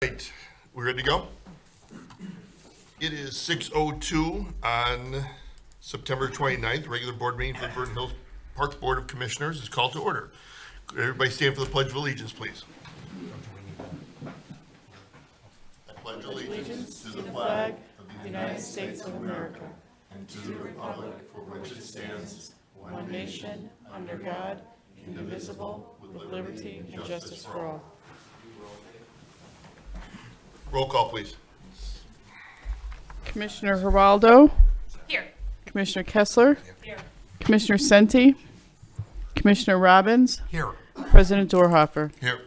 Right, we ready to go? It is 6:02 on September 29th. Regular board meeting for the Vernon Hills Parks Board of Commissioners is called to order. Could everybody stand for the Pledge of Allegiance, please? I pledge allegiance to the flag of the United States of America and to the republic for which it stands, one nation, under God, indivisible, with liberty and justice for all. Roll call, please. Commissioner Geraldo. Here. Commissioner Kessler. Here. Commissioner Senti. Commissioner Robbins. Here. President Dorhofer. Here.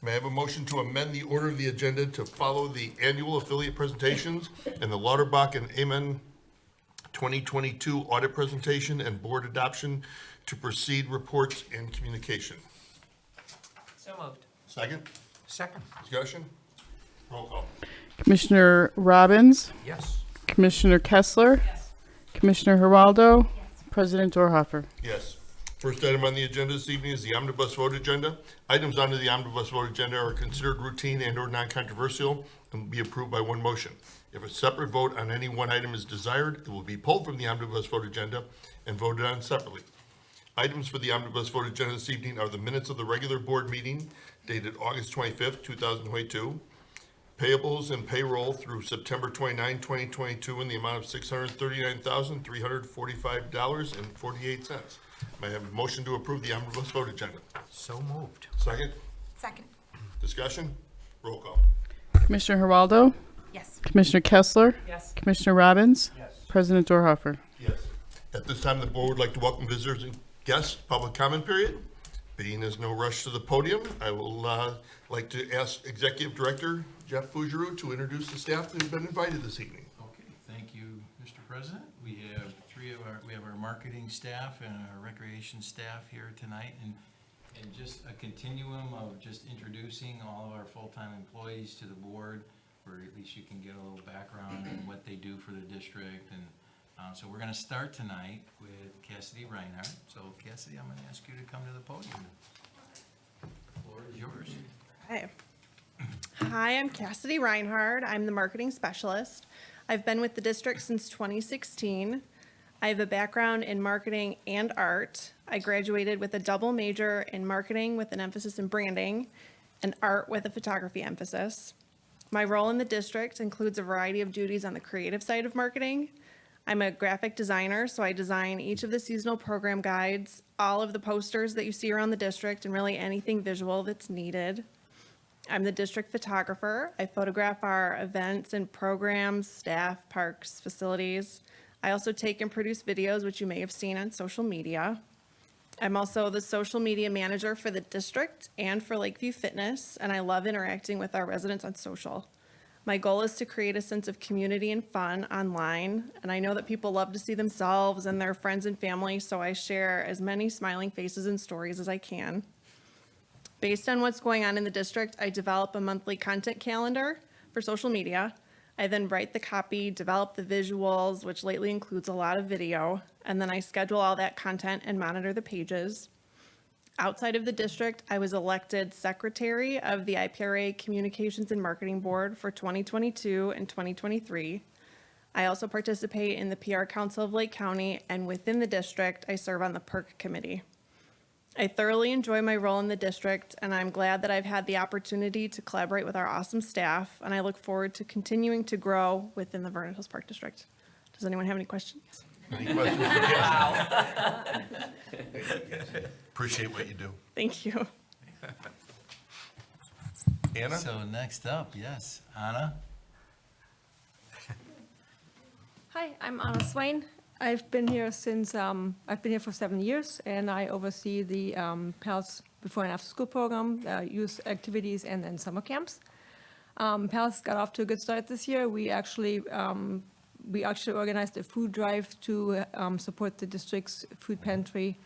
May I have a motion to amend the order of the agenda to follow the annual affiliate presentations and the Lauterbach and Amen 2022 audit presentation and board adoption to proceed reports and communication? So moved. Second? Second. Discussion? Roll call. Commissioner Robbins. Yes. Commissioner Kessler. Yes. Commissioner Geraldo. President Dorhofer. Yes. First item on the agenda this evening is the omnibus vote agenda. Items under the omnibus vote agenda are considered routine and or non-controversial and will be approved by one motion. If a separate vote on any one item is desired, it will be pulled from the omnibus vote agenda and voted on separately. Items for the omnibus vote agenda this evening are the minutes of the regular board meeting dated August 25th, 2022, payables and payroll through September 29, 2022 in the amount of $639,345.48. May I have a motion to approve the omnibus vote agenda? So moved. Second? Second. Discussion? Roll call. Commissioner Geraldo. Yes. Commissioner Kessler. Yes. Commissioner Robbins. Yes. President Dorhofer. Yes. At this time, the board would like to welcome visitors and guests, public comment period. Being there's no rush to the podium, I will like to ask Executive Director Jeff Fougeroux to introduce the staff that have been invited this evening. Okay, thank you, Mr. President. We have our marketing staff and our recreation staff here tonight, and just a continuum of just introducing all of our full-time employees to the board, where at least you can get a little background on what they do for the district. And so we're gonna start tonight with Cassidy Reinhardt. So Cassidy, I'm gonna ask you to come to the podium. The floor is yours. Hi, I'm Cassidy Reinhardt. I'm the marketing specialist. I've been with the district since 2016. I have a background in marketing and art. I graduated with a double major in marketing with an emphasis in branding and art with a photography emphasis. My role in the district includes a variety of duties on the creative side of marketing. I'm a graphic designer, so I design each of the seasonal program guides, all of the posters that you see around the district, and really anything visual that's needed. I'm the district photographer. I photograph our events and programs, staff, parks, facilities. I also take and produce videos, which you may have seen on social media. I'm also the social media manager for the district and for Lakeview Fitness, and I love interacting with our residents on social. My goal is to create a sense of community and fun online, and I know that people love to see themselves and their friends and family, so I share as many smiling faces and stories as I can. Based on what's going on in the district, I develop a monthly content calendar for social media. I then write the copy, develop the visuals, which lately includes a lot of video, and then I schedule all that content and monitor the pages. Outside of the district, I was elected secretary of the IPRA Communications and Marketing Board for 2022 and 2023. I also participate in the PR Council of Lake County, and within the district, I serve on the PERC committee. I thoroughly enjoy my role in the district, and I'm glad that I've had the opportunity to collaborate with our awesome staff, and I look forward to continuing to grow within the Vernon Hills Park District. Does anyone have any questions? Any questions for Cassie? Appreciate what you do. Thank you. Anna? So next up, yes, Anna. Hi, I'm Anna Swain. I've been here for 7 years, and I oversee the PALS before and after school program, youth activities, and then summer camps. PALS got off to a good start this year. We actually organized a food drive to support the district's food pantry,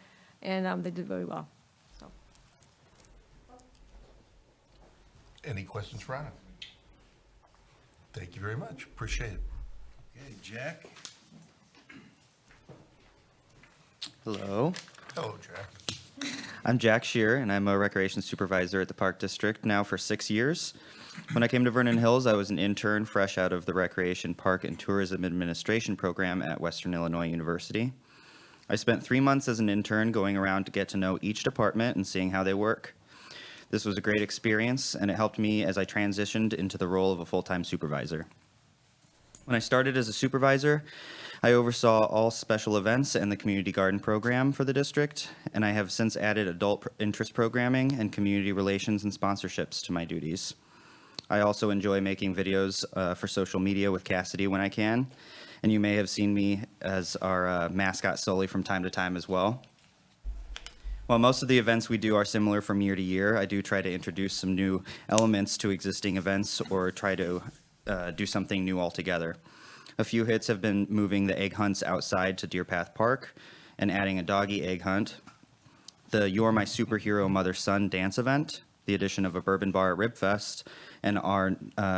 and they did very well. So. Any questions for Anna? Thank you very much. Appreciate it. Okay, Jack. Hello. Hello, Jack. I'm Jack Shear, and I'm a recreation supervisor at the Park District now for 6 years. When I came to Vernon Hills, I was an intern fresh out of the Recreation, Park, and Tourism Administration program at Western Illinois University. I spent 3 months as an intern going around to get to know each department and seeing how they work. This was a great experience, and it helped me as I transitioned into the role of a full-time supervisor. When I started as a supervisor, I oversaw all special events and the community garden program for the district, and I have since added adult interest programming and community relations and sponsorships to my duties. I also enjoy making videos for social media with Cassidy when I can, and you may have seen me as our mascot Sully from time to time as well. While most of the events we do are similar from year to year, I do try to introduce some new elements to existing events or try to do something new altogether. A few hits have been moving the egg hunts outside to Deer Path Park and adding a doggy egg hunt, the You're My Superhero Mother-Son dance event, the addition of a bourbon bar at Rib Fest, and our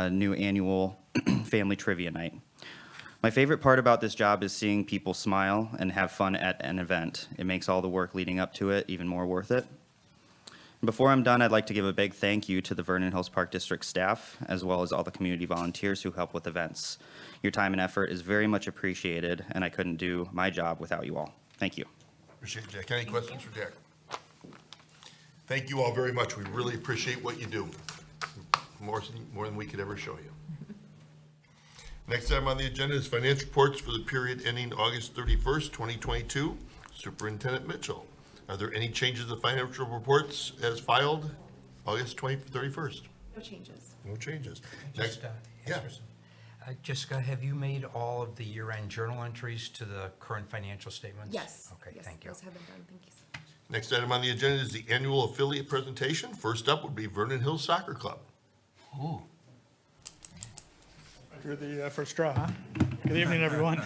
new annual family trivia night. My favorite part about this job is seeing people smile and have fun at an event. It makes all the work leading up to it even more worth it. Before I'm done, I'd like to give a big thank you to the Vernon Hills Park District staff, as well as all the community volunteers who help with events. Your time and effort is very much appreciated, and I couldn't do my job without you all. Thank you. Appreciate it, Jack. Any questions for Jack? Thank you all very much. We really appreciate what you do. More than we could ever show you. Next item on the agenda is financial reports for the period ending August 31st, 2022. Superintendent Mitchell. Are there any changes to financial reports as filed August 31st? No changes. No changes. Next, Just, yeah. Jessica, have you made all of the year-end journal entries to the current financial statements? Yes. Okay, Yes, thank you. those have been done. Thank you so much. Next item on the agenda is the annual affiliate presentation. First up would be Vernon Hills Soccer Club. Ooh, You're the first straw, huh? Good evening, everyone.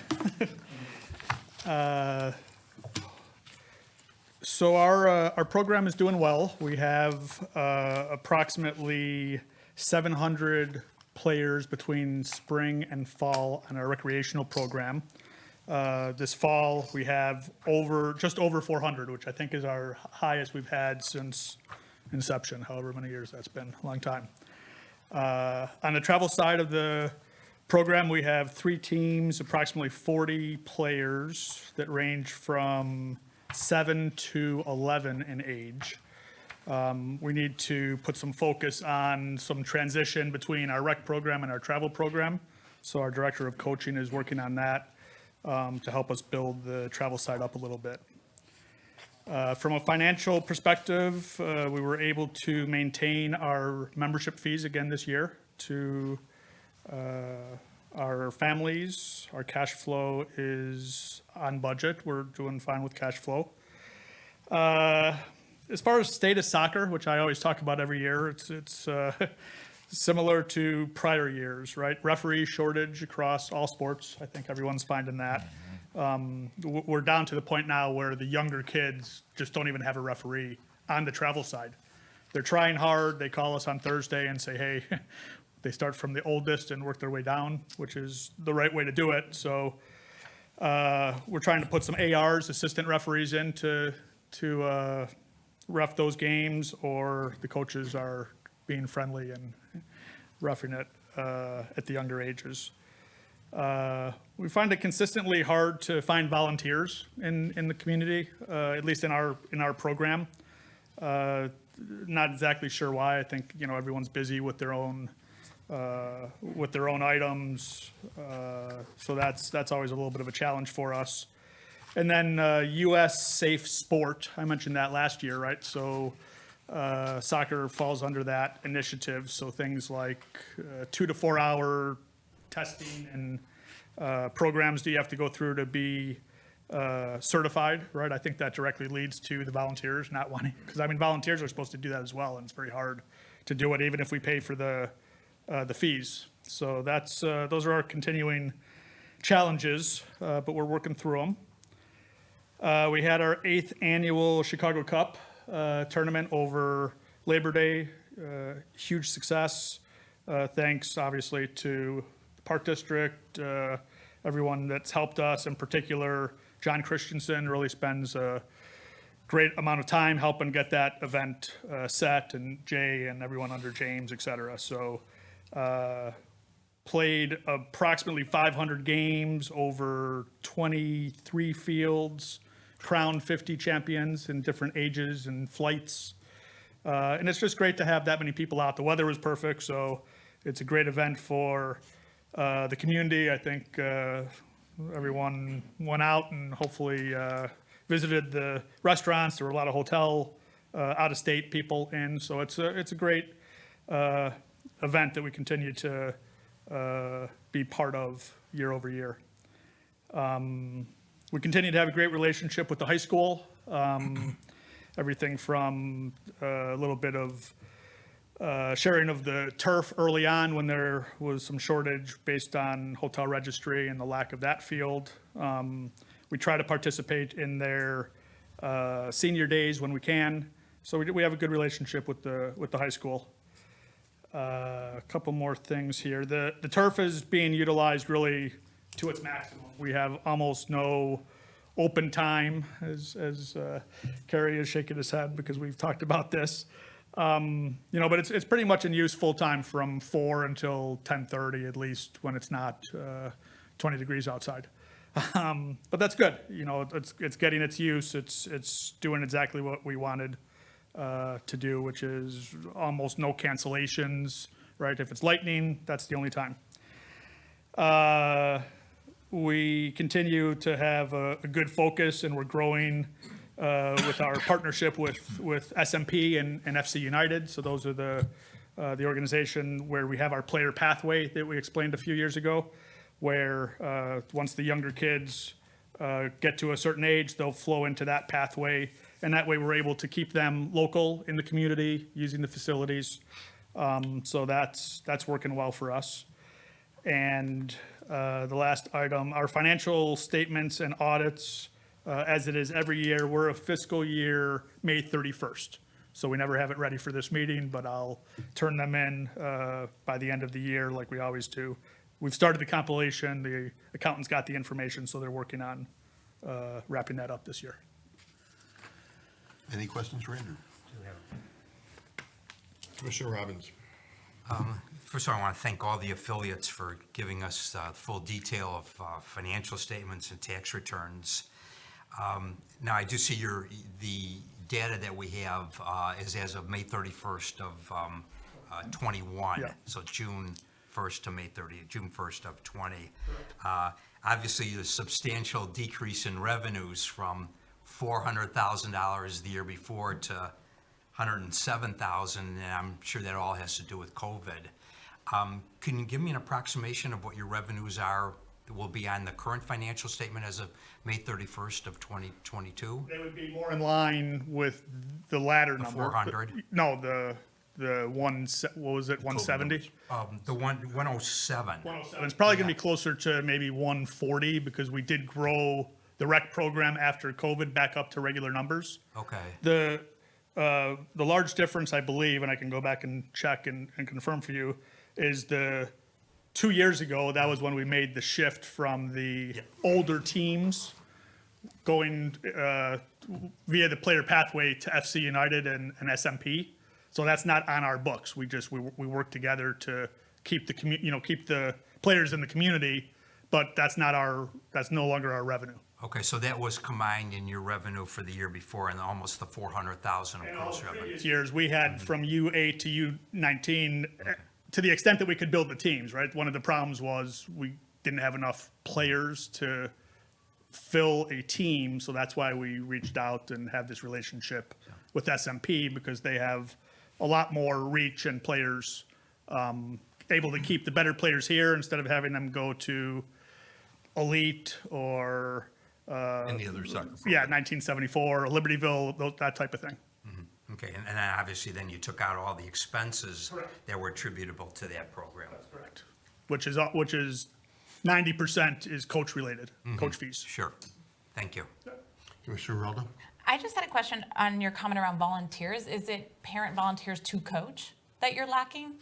So our program is doing well. We have approximately 700 players between spring and fall on our recreational program. This fall, we have just over 400, which I think is our highest we've had since inception, however many years that's been, a long time. On the travel side of the program, we have 3 teams, approximately 40 players that range from 7 to 11 in age. We need to put some focus on some transition between our rec program and our travel program. So our director of coaching is working on that to help us build the travel side up a little bit. From a financial perspective, we were able to maintain our membership fees again this year to our families. Our cash flow is on budget. We're doing fine with cash flow. As far as state of soccer, which I always talk about every year, it's similar to prior years, right? Referee shortage across all sports. I think everyone's finding that. We're down to the point now where the younger kids just don't even have a referee on the travel side. They're trying hard. They call us on Thursday and say, hey, they start from the oldest and work their way down, which is the right way to do it. So we're trying to put some ARs, assistant referees in to ref those games, or the coaches are being friendly and roughing it at the younger ages. We find it consistently hard to find volunteers in the community, at least in our program. Not exactly sure why. I think everyone's busy with their own items, so that's always a little bit of a challenge for us. And then U.S. Safe Sport, I mentioned that last year, right? So soccer falls under that initiative. So things like 2 to 4 hour testing and programs that you have to go through to be certified, right? I think that directly leads to the volunteers not wanting, because volunteers are supposed to do that as well, and it's very hard to do it even if we pay for the fees. So those are our continuing challenges, but we're working through them. We had our 8th annual Chicago Cup tournament over Labor Day. Huge success. Thanks, obviously, to the Park District, everyone that's helped us. In particular, John Christensen really spends a great amount of time helping get that event set, and Jay and everyone under James, et cetera. So played approximately 500 games over 23 fields, crowned 50 champions in different ages and flights. And it's just great to have that many people out. The weather was perfect, so it's a great event for the community. I think everyone went out and hopefully visited the restaurants. There were a lot of hotel, out-of-state people in, so it's a great event that we continue to be part of year over year. We continue to have a great relationship with the high school. Everything from a little bit of sharing of the turf early on when there was some shortage based on hotel registry and the lack of that field. We try to participate in their senior days when we can. So we have a good relationship with the high school. A couple more things here. The turf is being utilized really to its maximum. We have almost no open time, as Kerry is shaking his head because we've talked about this. But it's pretty much in use full time from 4 until 10:30 at least when it's not 20 degrees outside. But that's good. It's getting its use. It's doing exactly what we wanted to do, which is almost no cancellations, right? If it's lightning, that's the only time. We continue to have a good focus, and we're growing with our partnership with SMP and FC United. So those are the organization where we have our player pathway that we explained a few years ago, where once the younger kids get to a certain age, they'll flow into that pathway. And that way we're able to keep them local in the community using the facilities. So that's working well for us. And the last item, our financial statements and audits, as it is every year, we're a fiscal year May 31st. So we never have it ready for this meeting, but I'll turn them in by the end of the year like we always do. We've started the compilation. The accountants got the information, so they're working on wrapping that up this year. Any questions for Andrew? Commissioner Robbins. First of all, I want to thank all the affiliates for giving us full detail of financial statements and tax returns. Now, I do see the data that we have is as of May 31st of 21. Yeah. So June 1st to May 30th, June 1st of 20. Obviously, the substantial decrease in revenues from $400,000 the year before to $107,000, and I'm sure that all has to do with COVID. Can you give me an approximation of what your revenues will be on the current financial statement as of May 31st of 2022? They would be more in line with the latter number. 400? No, the one, what was it, 170? The 107. 107. It's probably going to be closer to maybe 140 because we did grow the rec program after COVID back up to regular numbers. Okay. The large difference, I believe, and I can go back and check and confirm for you, is 2 years ago, that was when we made the shift from the older teams going via the player pathway to FC United and SMP. So that's not on our books. We work together to keep keep the players in the community, but that's no longer our revenue. Okay, so that was combined in your revenue for the year before and almost the 400,000 of gross revenue. Previous years, we had from U8 to U19, to the extent that we could build the teams, right? One of the problems was we didn't have enough players to fill a team, so that's why we reached out and have this relationship with SMP, because they have a lot more reach and players, able to keep the better players here instead of having them go to Elite or Any other soccer program? 1974, Libertyville, that type of thing. Okay, and then obviously then you took out all the expenses Correct. that were attributable to that program. Correct. Which is 90% is coach related, coach fees. Sure, thank you. Commissioner Geraldo? I just had a question on your comment around volunteers. Is it parent volunteers to coach that you're lacking?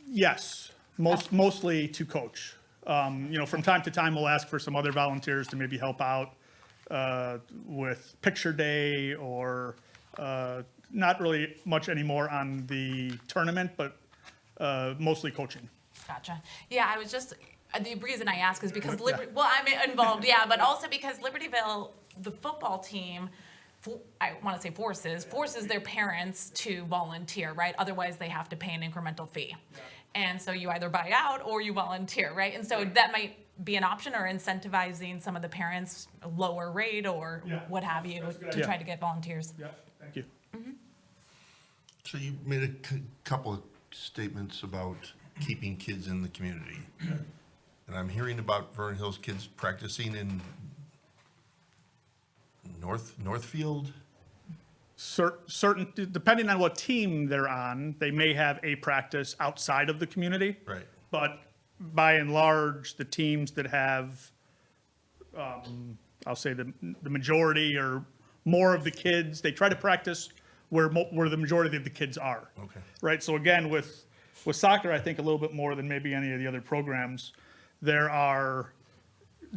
Yes, mostly to coach. From time to time, we'll ask for some other volunteers to maybe help out with picture day or not really much anymore on the tournament, but mostly coaching. Gotcha. Yeah, I was just, the reason I ask is because well, I'm involved, yeah, but also because Libertyville, the football team, I want to say forces their parents to volunteer, right? Otherwise, they have to pay an incremental fee. And so you either buy out or you volunteer, right? And so that might be an option, or incentivizing some of the parents a lower rate or Yeah, what have you that's a good to idea. try to get volunteers. Yeah, thank you. So you made a couple of statements about keeping kids in the community. And I'm hearing about Vernon Hills kids practicing in Northfield? Certain, depending on what team they're on, they may have a practice outside of the community. Right. But by and large, the teams that have, I'll say the majority or more of the kids, they try to practice where the majority of the kids are. Okay. Right, so again, with soccer, I think a little bit more than maybe any of the other programs, there are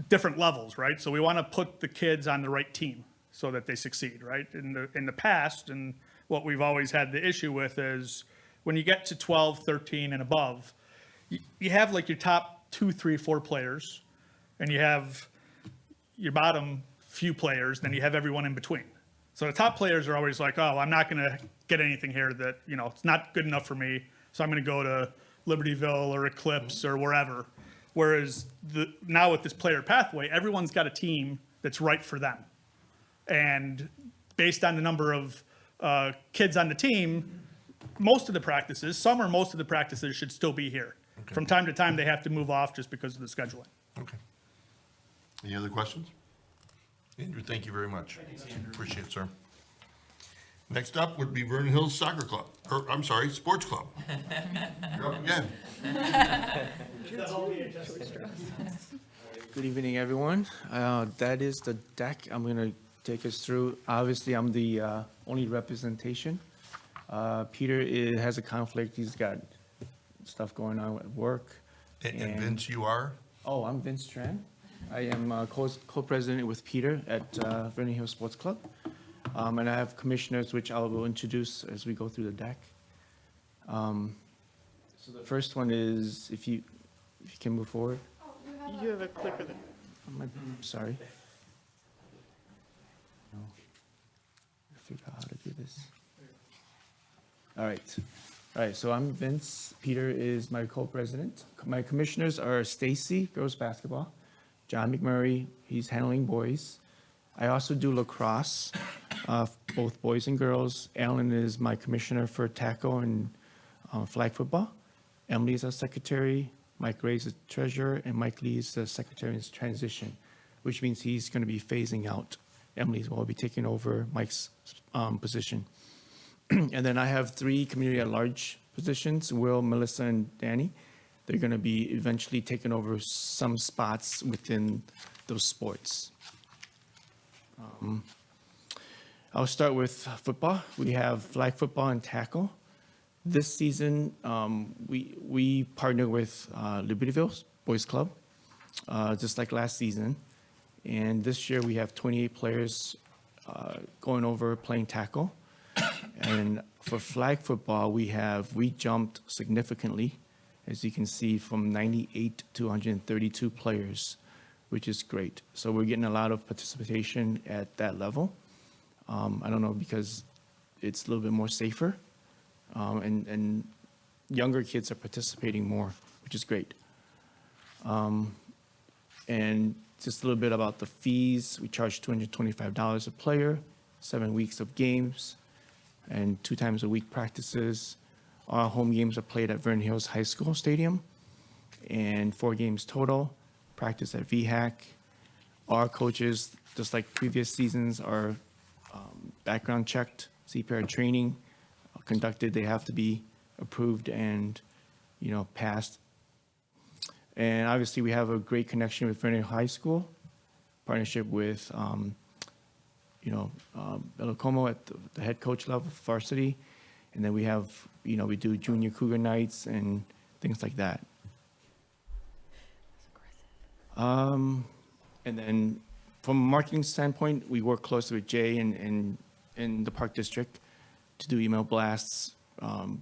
different levels, right? So we want to put the kids on the right team so that they succeed, right? In the past, and what we've always had the issue with is when you get to 12, 13 and above, you have like your top 2, 3, 4 players, and you have your bottom few players, then you have everyone in between. So the top players are always like, oh, I'm not going to get anything here that, it's not good enough for me, so I'm going to go to Libertyville or Eclipse or wherever. Whereas now with this player pathway, everyone's got a team that's right for them. And based on the number of kids on the team, most of the practices should still be here. Okay. From time to time, they have to move off just because of the scheduling. Okay. Any other questions? Andrew, thank you very much. Appreciate it, sir. Next up would be Vernon Hills Soccer Club, Sports Club. You're up again. Good evening, everyone. That is the deck I'm going to take us through. Obviously, I'm the only representation. Peter has a conflict. He's got stuff going on at work. And Vince, you are? Oh, I'm Vince Tran. I am co-president with Peter at Vernon Hills Sports Club. And I have commissioners, which I will introduce as we go through the deck. So the first one is, if you can move forward. You have a clicker there. I'm sorry. No. I figure out how to do this. All right, so I'm Vince. Peter is my co-president. My commissioners are Stacy, girls basketball. John McMurray, he's handling boys. I also do lacrosse, both boys and girls. Alan is my commissioner for tackle and flag football. Emily is our secretary. Mike Ray is the treasurer, and Mike Lee is the secretary in transition, which means he's going to be phasing out. Emily will be taking over Mike's position. And then I have 3 community at large positions, Will, Melissa, and Danny. They're going to be eventually taking over some spots within those sports. I'll start with football. We have flag football and tackle. This season, we partner with Libertyville Boys Club, just like last season. And this year we have 28 players going over playing tackle. And for flag football, we jumped significantly, as you can see, from 98 to 132 players, which is great. So we're getting a lot of participation at that level. I don't know, because it's a little bit more safer. And younger kids are participating more, which is great. And just a little bit about the fees. We charge $225 a player, 7 weeks of games, and 2 times a week practices. Our home games are played at Vernon Hills High School Stadium, and 4 games total, practice at VHAC. Our coaches, just like previous seasons, are background checked, CPR training conducted. They have to be approved and, passed. And obviously, we have a great connection with Vernon High School, partnership with, Bellacomo at the head coach level, varsity. And then we have, we do junior Cougar nights and things like that. And then from a marketing standpoint, we work closely with Jay and the Park District to do email blasts,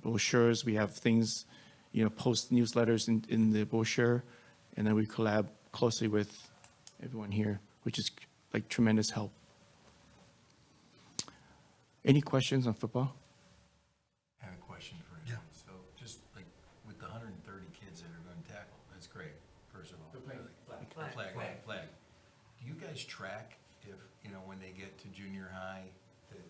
brochures. We have things, post newsletters in the brochure, and then we collab closely with everyone here, which is like tremendous help. Any questions on football? I have a question for you. So just like with the 130 kids that are going to tackle, that's great, first of all. Flag. Do you guys track if, when they get to junior high, that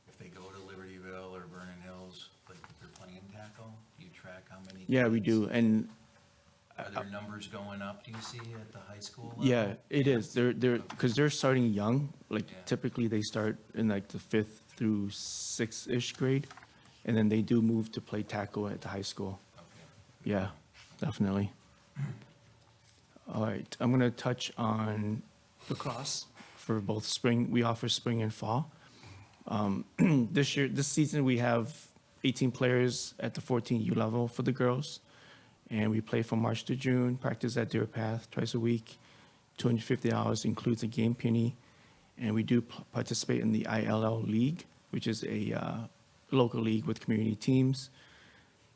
if they go to Libertyville or Vernon Hills, like if they're playing tackle, do you track how many? Yeah, we kids? do, and Are there numbers going up, do you see, at the high school level? yeah, it is. Because they're starting young. Like Yeah. typically they start in like the 5th through 6th-ish grade, and then they do move to play tackle at the high school. Okay. Yeah, definitely. All right, I'm gonna touch on lacrosse for both spring. We offer spring and fall. This season, we have 18 players at the 14U level for the girls. And we play from March to June, practice at Deer Path twice a week. $250 includes a game penny. And we do participate in the ILL League, which is a local league with community teams.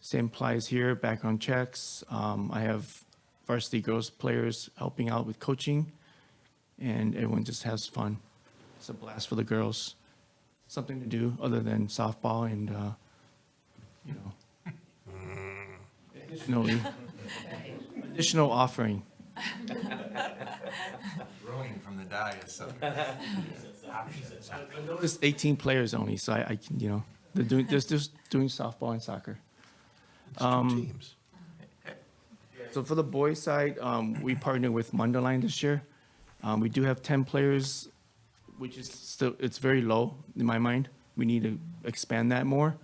Same applies here, background checks. I have varsity girls players helping out with coaching, and everyone just has fun. It's a blast for the girls. Something to do other than softball and, additional offering. Groaning from the dais, so. It's 18 players only, so I can, they're just doing softball and soccer. It's 2 teams. So for the boys' side, we partnered with Munderline this year. We do have 10 players, which is still, it's very low in my mind. We need to expand that more.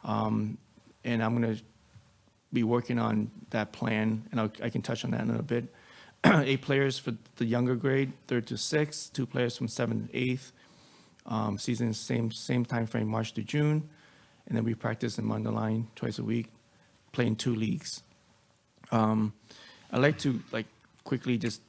And I'm going to be working on that plan, and I can touch on that in a bit. 8 players for the younger grade, 3rd to 6th, 2 players from 7th to 8th. Season same time frame, March to June. And then we practice in Munderline twice a week, playing 2 leagues. I'd like to quickly just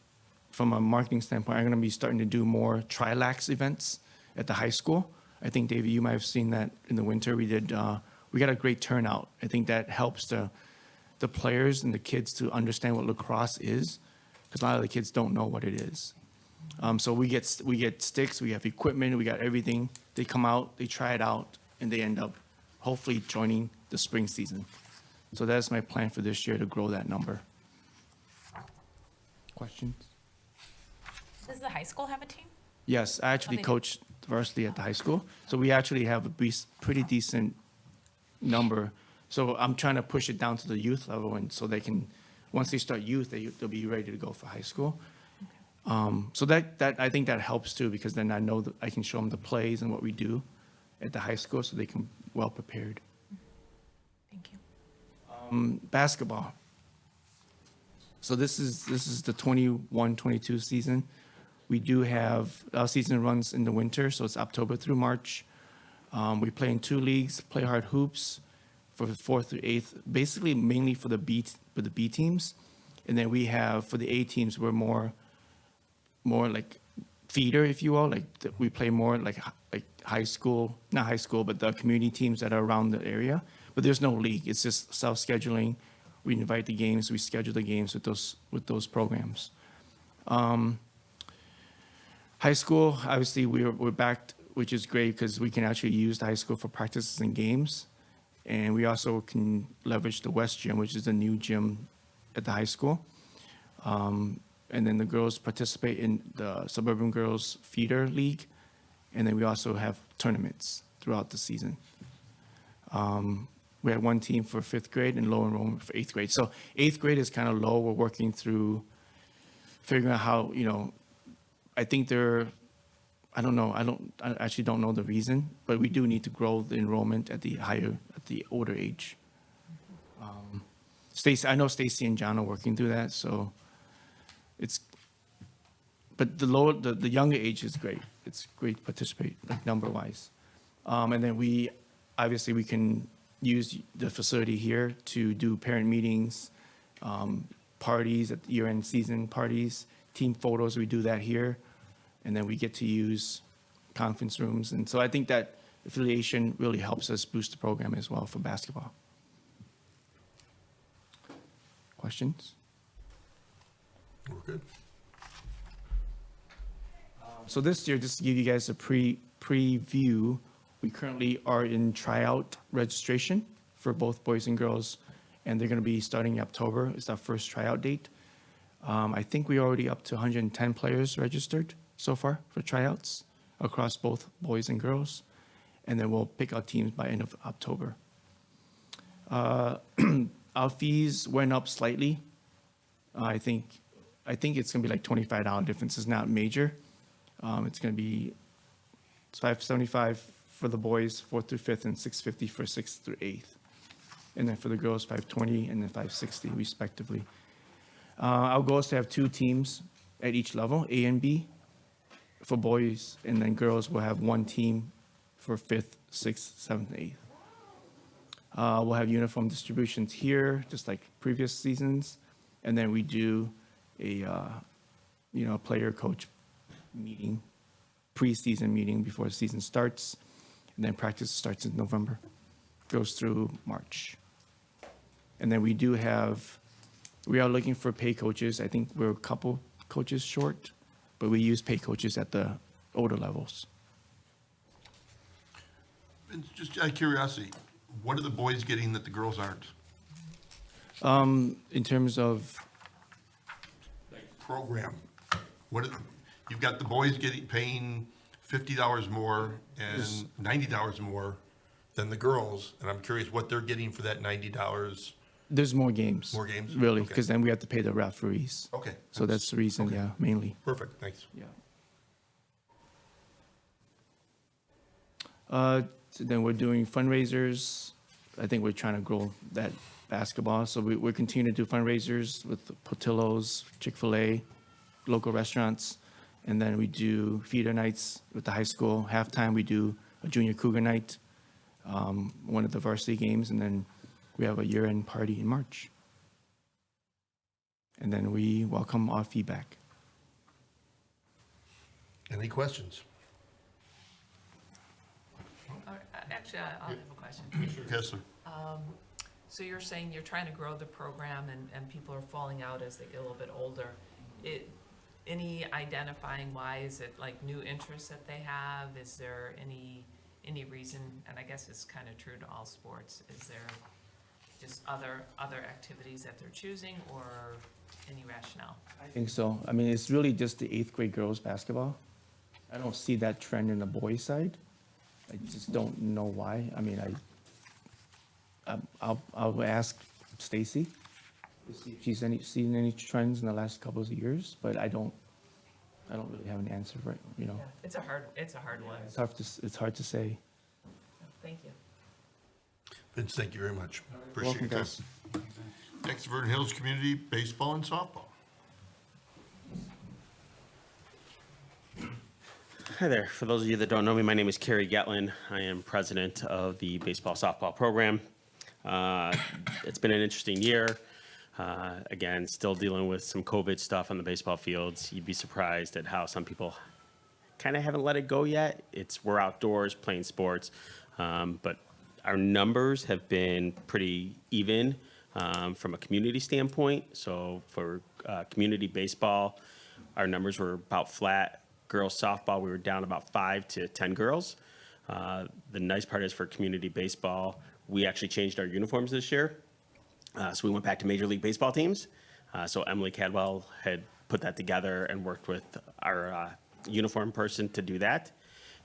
from a marketing standpoint, I'm going to be starting to do more Trilax events at the high school. I think, David, you might have seen that in the winter. We got a great turnout. I think that helps the players and the kids to understand what lacrosse is, because a lot of the kids don't know what it is. So we get sticks, we have equipment, we got everything. They come out, they try it out, and they end up hopefully joining the spring season. So that's my plan for this year, to grow that number. Questions? Does the high school have a team? Yes, I actually they do. coach varsity at the high school, so we actually have a pretty decent number. So I'm trying to push it down to the youth level, and so they can, once they start youth, they'll be ready to go for high school. So that I think that helps too, because then I know that I can show them the plays and what we do at the high school, so they can well prepared. Thank you. Basketball. So this is the 21-22 season. We do have, our season runs in the winter, so it's October through March. We play in 2 leagues, Play Hard Hoops for the 4th through 8th, basically mainly for the B teams. And then we have, for the A teams, we're more like feeder, if you will. We play more like high school, not high school, but the community teams that are around the area. But there's no league. It's just self-scheduling. We invite the games. We schedule the games with those programs. High school, obviously, we're backed, which is great because we can actually use the high school for practices and games. And we also can leverage the West Gym, which is the new gym at the high school. And then the girls participate in the Suburban Girls Feeder League. And then we also have tournaments throughout the season. We had 1 team for 5th grade and low enrollment for 8th grade. So 8th grade is kind of low. We're working through figuring out how, I think I don't know. I actually don't know the reason, but we do need to grow the enrollment at the older age. I know Stacy and John are working through that, so but the younger age is great. It's great to participate, number-wise. And then we can use the facility here to do parent meetings, parties at year-end season parties, team photos, we do that here. and then we get to use conference rooms. And so I think that affiliation really helps us boost the program as well for basketball. Questions? We're good. So this year, just to give you guys a preview, we currently are in tryout registration for both boys and girls, and they're going to be starting in October. It's our first tryout date. I think we're already up to 110 players registered so far for tryouts across both boys and girls, and then we'll pick our teams by end of October. Our fees went up slightly. I think it's going to be like $25 difference. It's not major. It's going to be $575 for the boys, 4th through 5th, and $650 for 6th through 8th. And then for the girls, $520 and then $560 respectively. Our goal is to have 2 teams at each level, A and B, for boys, and then girls will have 1 team for 5th, 6th, 7th, and 8th. We'll have uniform distributions here, just like previous seasons, and then we do a player coach meeting, pre-season meeting before the season starts, and then practice starts in November, goes through March. And then we are looking for pay coaches. I think we're a couple coaches short, but we use pay coaches at the older levels. And just out of curiosity, what are the boys getting that the girls aren't? In terms of, Program. You've got the boys paying $50 more and $90 more than the girls, and I'm curious what they're getting for that $90. there's more games. More games? Really, Okay. because then we have to pay the referees. Okay. So that's the reason, okay. yeah, mainly. Perfect, thanks. Yeah. So then we're doing fundraisers. I think we're trying to grow that basketball. So we're continuing to do fundraisers with Portillo's, Chick-fil-A, local restaurants. And then we do feeder nights with the high school. Halftime, we do a junior cougar night, one of the varsity games. And then we have a year-end party in March. And then we welcome all feedback. Any questions? Actually, I'll have a question. Commissioner Kessler? So you're saying you're trying to grow the program and people are falling out as they get a little bit older. Any identifying why? Is it like new interests that they have? Is there any reason? And I guess it's kind of true to all sports. Is there just other activities that they're choosing or any rationale? I think so. I mean, it's really just the 8th grade girls basketball. I don't see that trend in the boys' side. I just don't know why. I mean, I'll ask Stacy to see if she's seen any trends in the last couple of years, but I don't really have an answer for it, you know. It's a hard one. It's hard to say. Thank you. Vince, thank you very much. Appreciate Welcome, your time. guys. Next, Vernon Hills Community Baseball and Softball. Hi there. For those of you that don't know me, my name is Kerry Gatlin. I am president of the baseball softball program. It's been an interesting year. Again, still dealing with some COVID stuff on the baseball fields. You'd be surprised at how some people kind of haven't let it go yet. We're outdoors playing sports, but our numbers have been pretty even from a community standpoint. So for community baseball, our numbers were about flat. Girls softball, we were down about 5 to 10 girls. The nice part is for community baseball, we actually changed our uniforms this year. So we went back to Major League Baseball teams. So Emily Cadwell had put that together and worked with our uniform person to do that.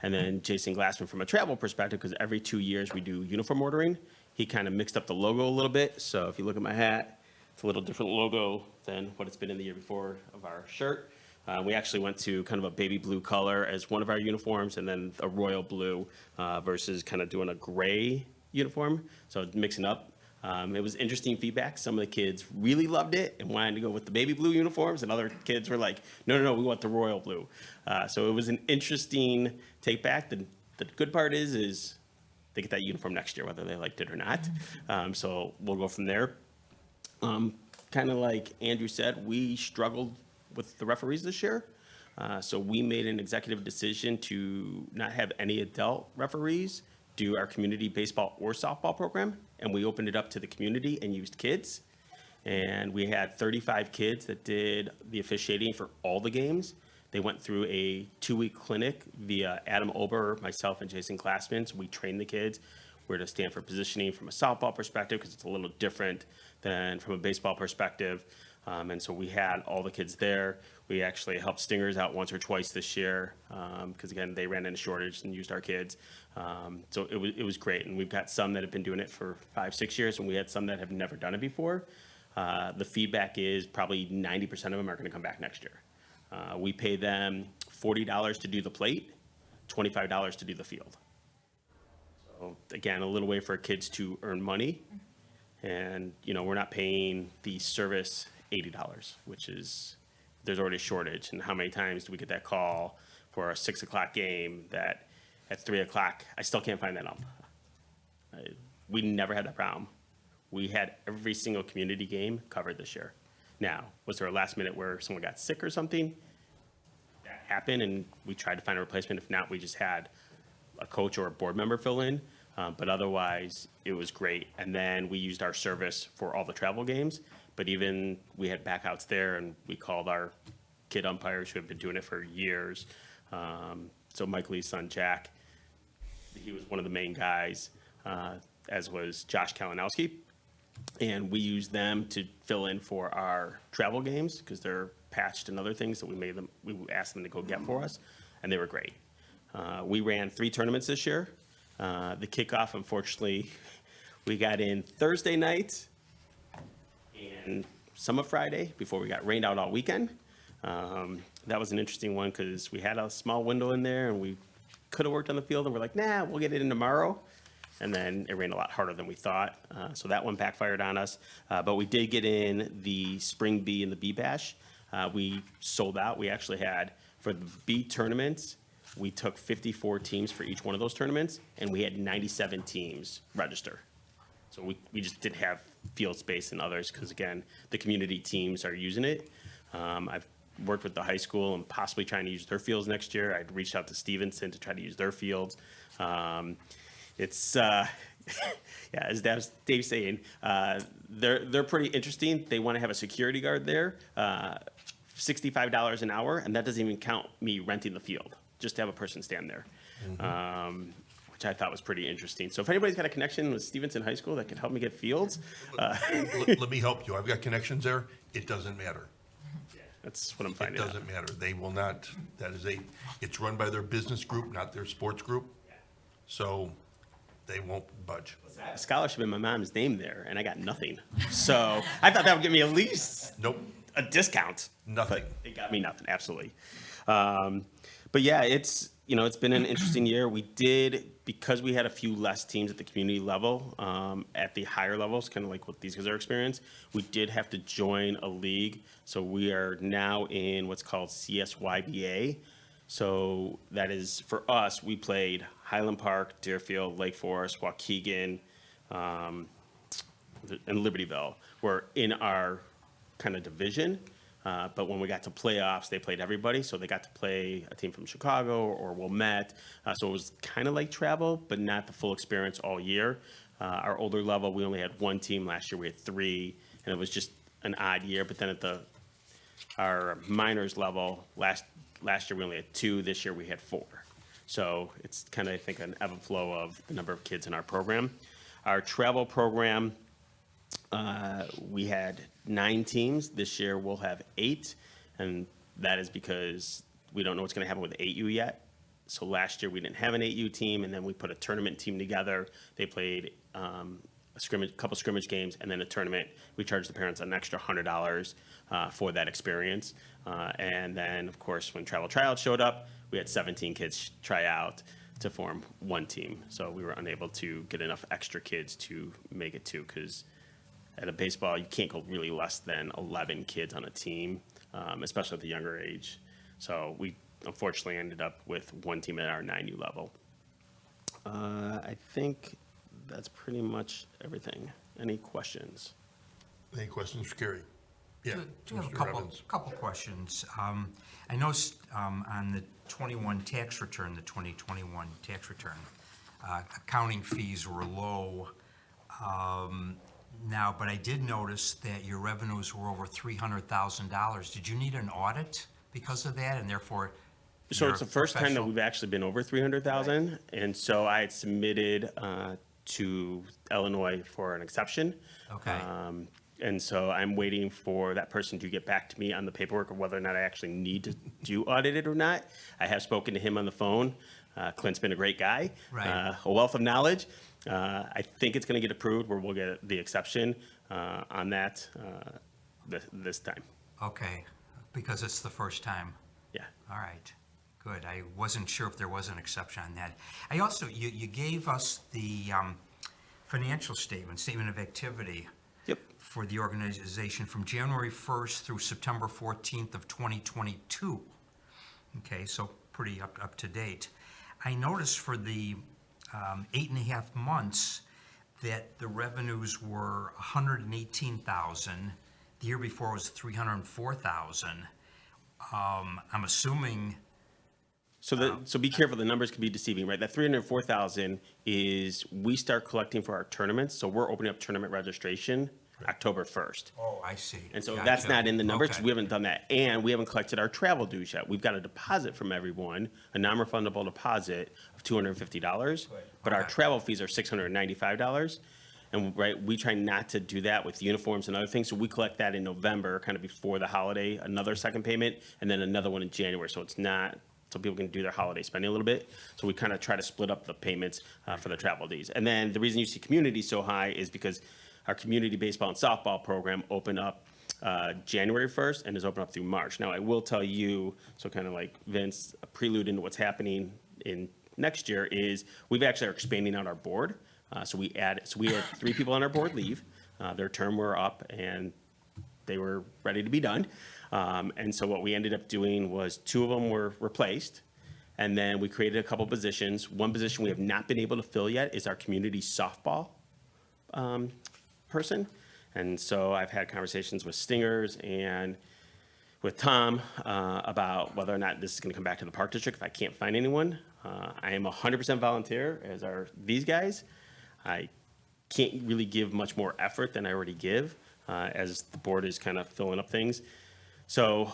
And then Jason Glassman from a travel perspective, because every 2 years we do uniform ordering, he kind of mixed up the logo a little bit. So if you look at my hat, it's a little different logo than what it's been in the year before of our shirt. We actually went to kind of a baby blue color as one of our uniforms, and then a royal blue versus kind of doing a gray uniform, so mixing up. It was interesting feedback. Some of the kids really loved it and wanted to go with the baby blue uniforms, and other kids were like, no, we want the royal blue. So it was an interesting take back. The good part is they get that uniform next year, whether they liked it or not. So we'll go from there. Kind of like Andrew said, we struggled with the referees this year. So we made an executive decision to not have any adult referees do our community baseball or softball program, and we opened it up to the community and used kids. And we had 35 kids that did the officiating for all the games. They went through a 2-week clinic via Adam Ober, myself, and Jason Glassman. So we trained the kids where to stand for positioning from a softball perspective, because it's a little different than from a baseball perspective. And so we had all the kids there. We actually helped Stingers out once or twice this year, because again, they ran into shortage and used our kids. So it was great. And we've got some that have been doing it for 5-6 years, and we had some that have never done it before. The feedback is probably 90% of them are going to come back next year. We pay them $40 to do the plate, $25 to do the field. So again, a little way for kids to earn money. And, we're not paying the service $80, which is, there's already a shortage. And how many times do we get that call for a 6 o'clock game that at 3 o'clock, I still can't find that ump? We never had that problem. We had every single community game covered this year. Now, was there a last minute where someone got sick or something? That happened, and we tried to find a replacement. If not, we just had a coach or a board member fill in. But otherwise, it was great. And then we used our service for all the travel games. But even we had backouts there, and we called our kid umpires who have been doing it for years. So Mike Lee's son, Jack, he was one of the main guys, as was Josh Kalinowski. And we used them to fill in for our travel games because they're patched and other things that we asked them to go get for us, and they were great. We ran 3 tournaments this year. The kickoff, unfortunately, we got in Thursday night and some of Friday before we got rained out all weekend. That was an interesting one because we had a small window in there and we could have worked on the field, and we're like, nah, we'll get it in tomorrow. And then it rained a lot harder than we thought. So that one backfired on us. But we did get in the Spring B and the B Bash. We sold out. We actually had, for the B tournaments, we took 54 teams for each one of those tournaments, and we had 97 teams register. So we just didn't have field space in others because, again, the community teams are using it. I've worked with the high school and possibly trying to use their fields next year. I'd reached out to Stevenson to try to use their fields. It's yeah, as Dave's saying, they're pretty interesting. They want to have a security guard there, $65 an hour, and that doesn't even count me renting the field, just to have a person stand there, which I thought was pretty interesting. So if anybody's got a connection with Stevenson High School that could help me get fields, Let me help you. I've got connections there. It doesn't matter. that's what I'm It finding out. doesn't matter. They will not, it's run by their business group, not their sports group. So they won't budge. A scholarship in my mom's name there, and I got nothing. So I thought that would give me at least Nope, a discount. nothing. It got me nothing, absolutely. But yeah, it's been an interesting year. We did, because we had a few less teams at the community level, at the higher levels, kind of like what these guys are experiencing, we did have to join a league. So we are now in what's called CSYBA. So that is, for us, we played Highland Park, Deerfield, Lake Forest, Waukegan, and Libertyville. We're in our kind of division. But when we got to playoffs, they played everybody. So they got to play a team from Chicago or Wilmette. So it was kind of like travel, but not the full experience all year. Our older level, we only had 1 team. Last year we had 3, and it was just an odd year. But then at our minors level, last year we only had 2. This year we had 4. So it's kind of, I think, an ebb and flow of the number of kids in our program. Our travel program, we had 9 teams. This year we'll have 8, and that is because we don't know what's going to happen with 8U yet. So last year we didn't have an 8U team, and then we put a tournament team together. They played a couple scrimmage games, and then a tournament. We charged the parents an extra $100 for that experience. And then, of course, when travel tryouts showed up, we had 17 kids try out to form 1 team. So we were unable to get enough extra kids to make it 2, because at a baseball, you can't go really less than 11 kids on a team, especially at the younger age. So we unfortunately ended up with 1 team at our 9U level. I think that's pretty much everything. Any questions? Any questions for Carrie? Yeah, Do have a Mr. couple, Evans. couple questions. I noticed on the 21 tax return, the 2021 tax return, accounting fees were low. Now, but I did notice that your revenues were over $300,000. Did you need an audit because of that, and therefore? So you're it's the first time that professional? we've actually been over 300,000, and so I had submitted to Illinois for an exception. Okay. And so I'm waiting for that person to get back to me on the paperwork of whether or not I actually need to do audited or not. I have spoken to him on the phone. Clint's been a great guy, Right. A wealth of knowledge. I think it's going to get approved where we'll get the exception on that this time. Okay, because it's the first time. Yeah. All right, good. I wasn't sure if there was an exception on that. I also, you gave us the financial statement of activity Yep. for the organization from January 1st through September 14th of 2022. Okay, so pretty up to date. I noticed for the 8.5 months that the revenues were 118,000. The year before was 304,000. I'm assuming, So be careful, the numbers can be deceiving, right? That 304,000 is, we start collecting for our tournaments, so we're opening up tournament registration October 1st. oh, I see. And so Gotcha. that's not in the numbers, 'cause Okay. we haven't done that. And we haven't collected our travel dues yet. We've got a deposit from everyone, a non-refundable deposit of $250. But our Okay. travel fees are $695. And, right, we try not to do that with uniforms and other things. So we collect that in November, kind of before the holiday, another second payment, and then another one in January. So it's not, so people can do their holiday spending a little bit. So we kind of try to split up the payments for the travel fees. And then the reason you see community so high is because our community baseball and softball program opened up January 1st and is open up through March. Now, I will tell you, so kind of like Vince, a prelude into what's happening in next year is we've actually are expanding out our board. So we had 3 people on our board leave. Their term were up and they were ready to be done. And so what we ended up doing was 2 of them were replaced. And then we created a couple positions. One position we have not been able to fill yet is our community softball person. And so I've had conversations with Stingers and with Tom about whether or not this is going to come back to the Park District if I can't find anyone. I am 100% volunteer, as are these guys. I can't really give much more effort than I already give, as the board is kind of filling up things. So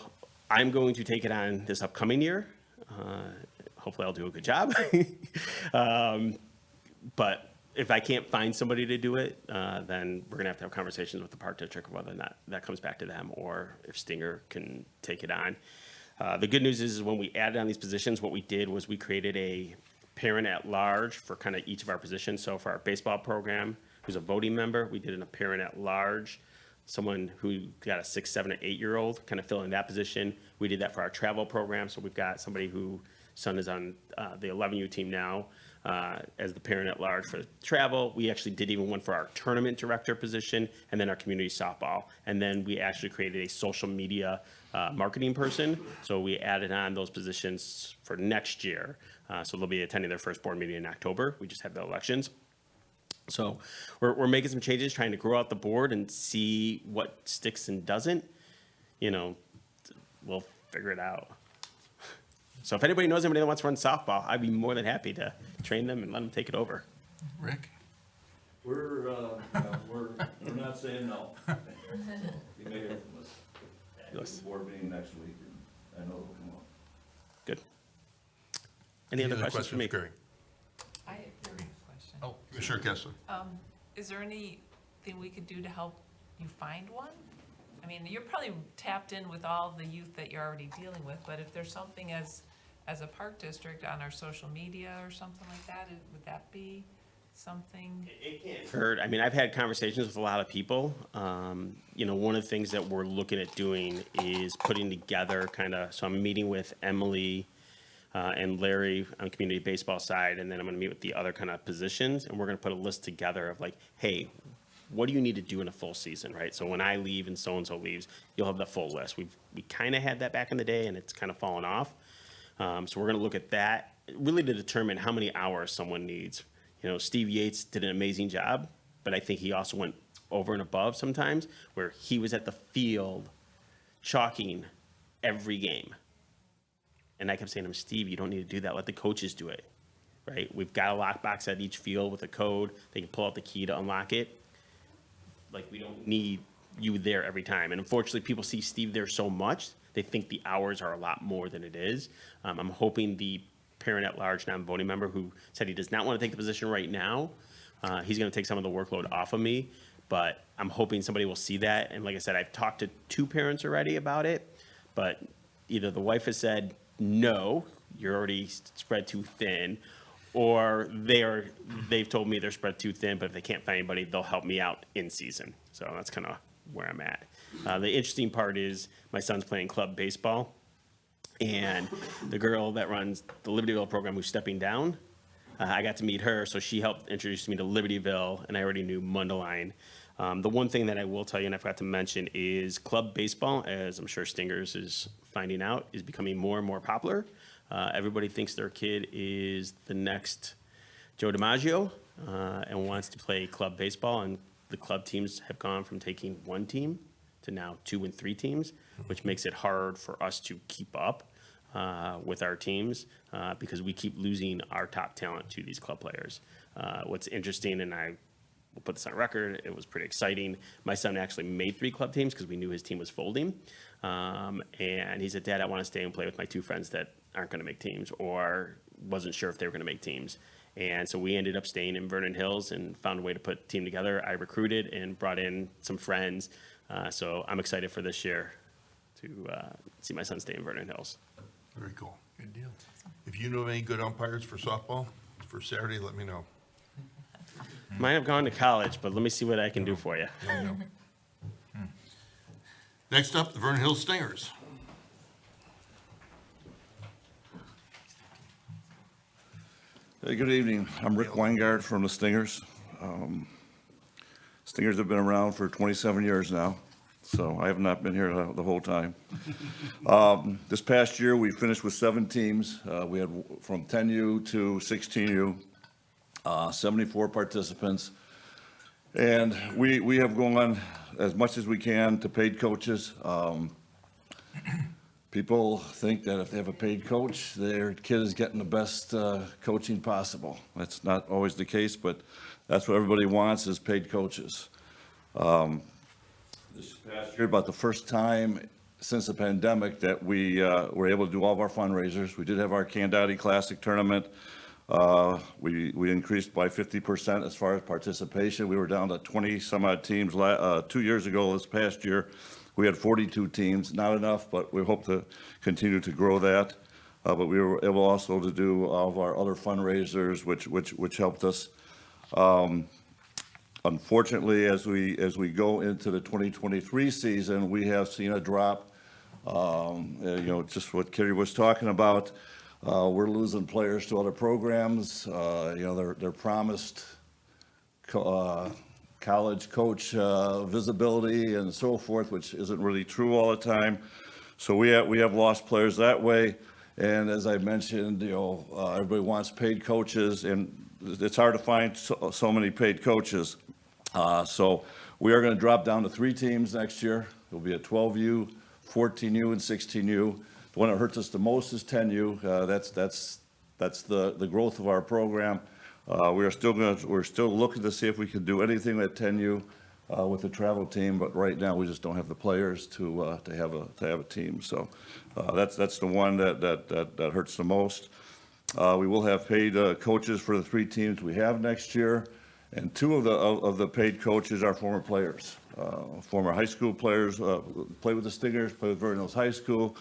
I'm going to take it on this upcoming year. Hopefully I'll do a good job. But if I can't find somebody to do it, then we're gonna have conversations with the Park District whether or not that comes back to them or if Stinger can take it on. The good news is when we added on these positions, what we did was we created a parent at large for kind of each of our positions. So for our baseball program, who's a voting member, we did a parent at large, someone who got a 6, 7, or 8-year-old, kind of filling that position. We did that for our travel program. So we've got somebody who son is on the 11U team now as the parent at large for travel. We actually did even one for our tournament director position and then our community softball. And then we actually created a social media marketing person. So we added on those positions for next year. So they'll be attending their first board meeting in October. We just had the elections. So we're making some changes, trying to grow out the board and see what sticks and doesn't. You know, we'll figure it out. So if anybody knows anybody that wants to run softball, I'd be more than happy to train them and let them take it over. Rick? We're not saying no. You may hear from us at Yes. the board meeting next week, and I know it'll come up. Good. Any other questions for me? Gary? I have a question. Oh, Commissioner Kessler. Is there anything we could do to help you find one? I mean, you're probably tapped in with all the youth that you're already dealing with, but if there's something as a park district on our social media or something like that, would that be something? Heard. I mean, I've had conversations with a lot of people. You know, one of the things that we're looking at doing is putting together kind of, so I'm meeting with Emily and Larry on community baseball side, and then I'm going to meet with the other kind of positions, and we're going to put a list together of like, hey, what do you need to do in a full season, right? So when I leave and so-and-so leaves, you'll have the full list. We kind of had that back in the day, and it's kind of fallen off. So we're going to look at that really to determine how many hours someone needs. You know, Steve Yates did an amazing job, but I think he also went over and above sometimes, where he was at the field chalking every game. And I kept saying to him, Steve, you don't need to do that. Let the coaches do it, right? We've got a lockbox at each field with a code. They can pull out the key to unlock it. Like, we don't need you there every time. And unfortunately, people see Steve there so much, they think the hours are a lot more than it is. I'm hoping the parent at large, non-voting member who said he does not want to take the position right now, he's going to take some of the workload off of me. But I'm hoping somebody will see that. And like I said, I've talked to 2 parents already about it, but either the wife has said, no, you're already spread too thin, or they've told me they're spread too thin, but if they can't find anybody, they'll help me out in season. So that's kind of where I'm at. The interesting part is my son's playing club baseball, and the girl that runs the Libertyville program who's stepping down, I got to meet her, so she helped introduce me to Libertyville, and I already knew Mundelein. The one thing that I will tell you, and I forgot to mention, is club baseball, as I'm sure Stingers is finding out, is becoming more and more popular. Everybody thinks their kid is the next Joe DiMaggio and wants to play club baseball, and the club teams have gone from taking 1 team to now 2 and 3 teams, which makes it hard for us to keep up with our teams because we keep losing our top talent to these club players. What's interesting, and I will put this on record, it was pretty exciting. My son actually made 3 club teams because we knew his team was folding. And he said, Dad, I want to stay and play with my 2 friends that aren't going to make teams, or wasn't sure if they were going to make teams. And so we ended up staying in Vernon Hills and found a way to put a team together. I recruited and brought in some friends. So I'm excited for this year to see my son stay in Vernon Hills. Very cool. Good deal. If you know of any good umpires for softball for Saturday, let me know. Might have gone to college, but let me see what I can do for you. Let me know. Next up, the Vernon Hills Stingers. Hey, good evening. I'm Rick Weingart from the Stingers. Stingers have been around for 27 years now, so I have not been here the whole time. This past year, we finished with 7 teams. We had from 10U to 16U, 74 participants. And we have gone as much as we can to paid coaches. People think that if they have a paid coach, their kid is getting the best coaching possible. That's not always the case, but that's what everybody wants, is paid coaches. This past year, about the first time since the pandemic that we were able to do all of our fundraisers. We did have our Candati Classic tournament. We increased by 50% as far as participation. We were down to 20 some odd teams 2 years ago. This past year, we had 42 teams, not enough, but we hope to continue to grow that. But we were able also to do all of our other fundraisers, which helped us. Unfortunately, as we go into the 2023 season, we have seen a drop. Just what Kerry was talking about. We're losing players to other programs. They're promised college coach visibility and so forth, which isn't really true all the time. So we have lost players that way. And as I mentioned, everybody wants paid coaches, and it's hard to find so many paid coaches. So we are going to drop down to 3 teams next year. It'll be a 12U, 14U, and 16U. The one that hurts us the most is 10U. That's the growth of our program. We're still looking to see if we can do anything at 10U with the travel team, but right now we just don't have the players to have a team. So that's the one that hurts the most. We will have paid coaches for the 3 teams we have next year, and 2 of the paid coaches are former players, former high school players. Played with the Stingers, played with Vernon Hills High School.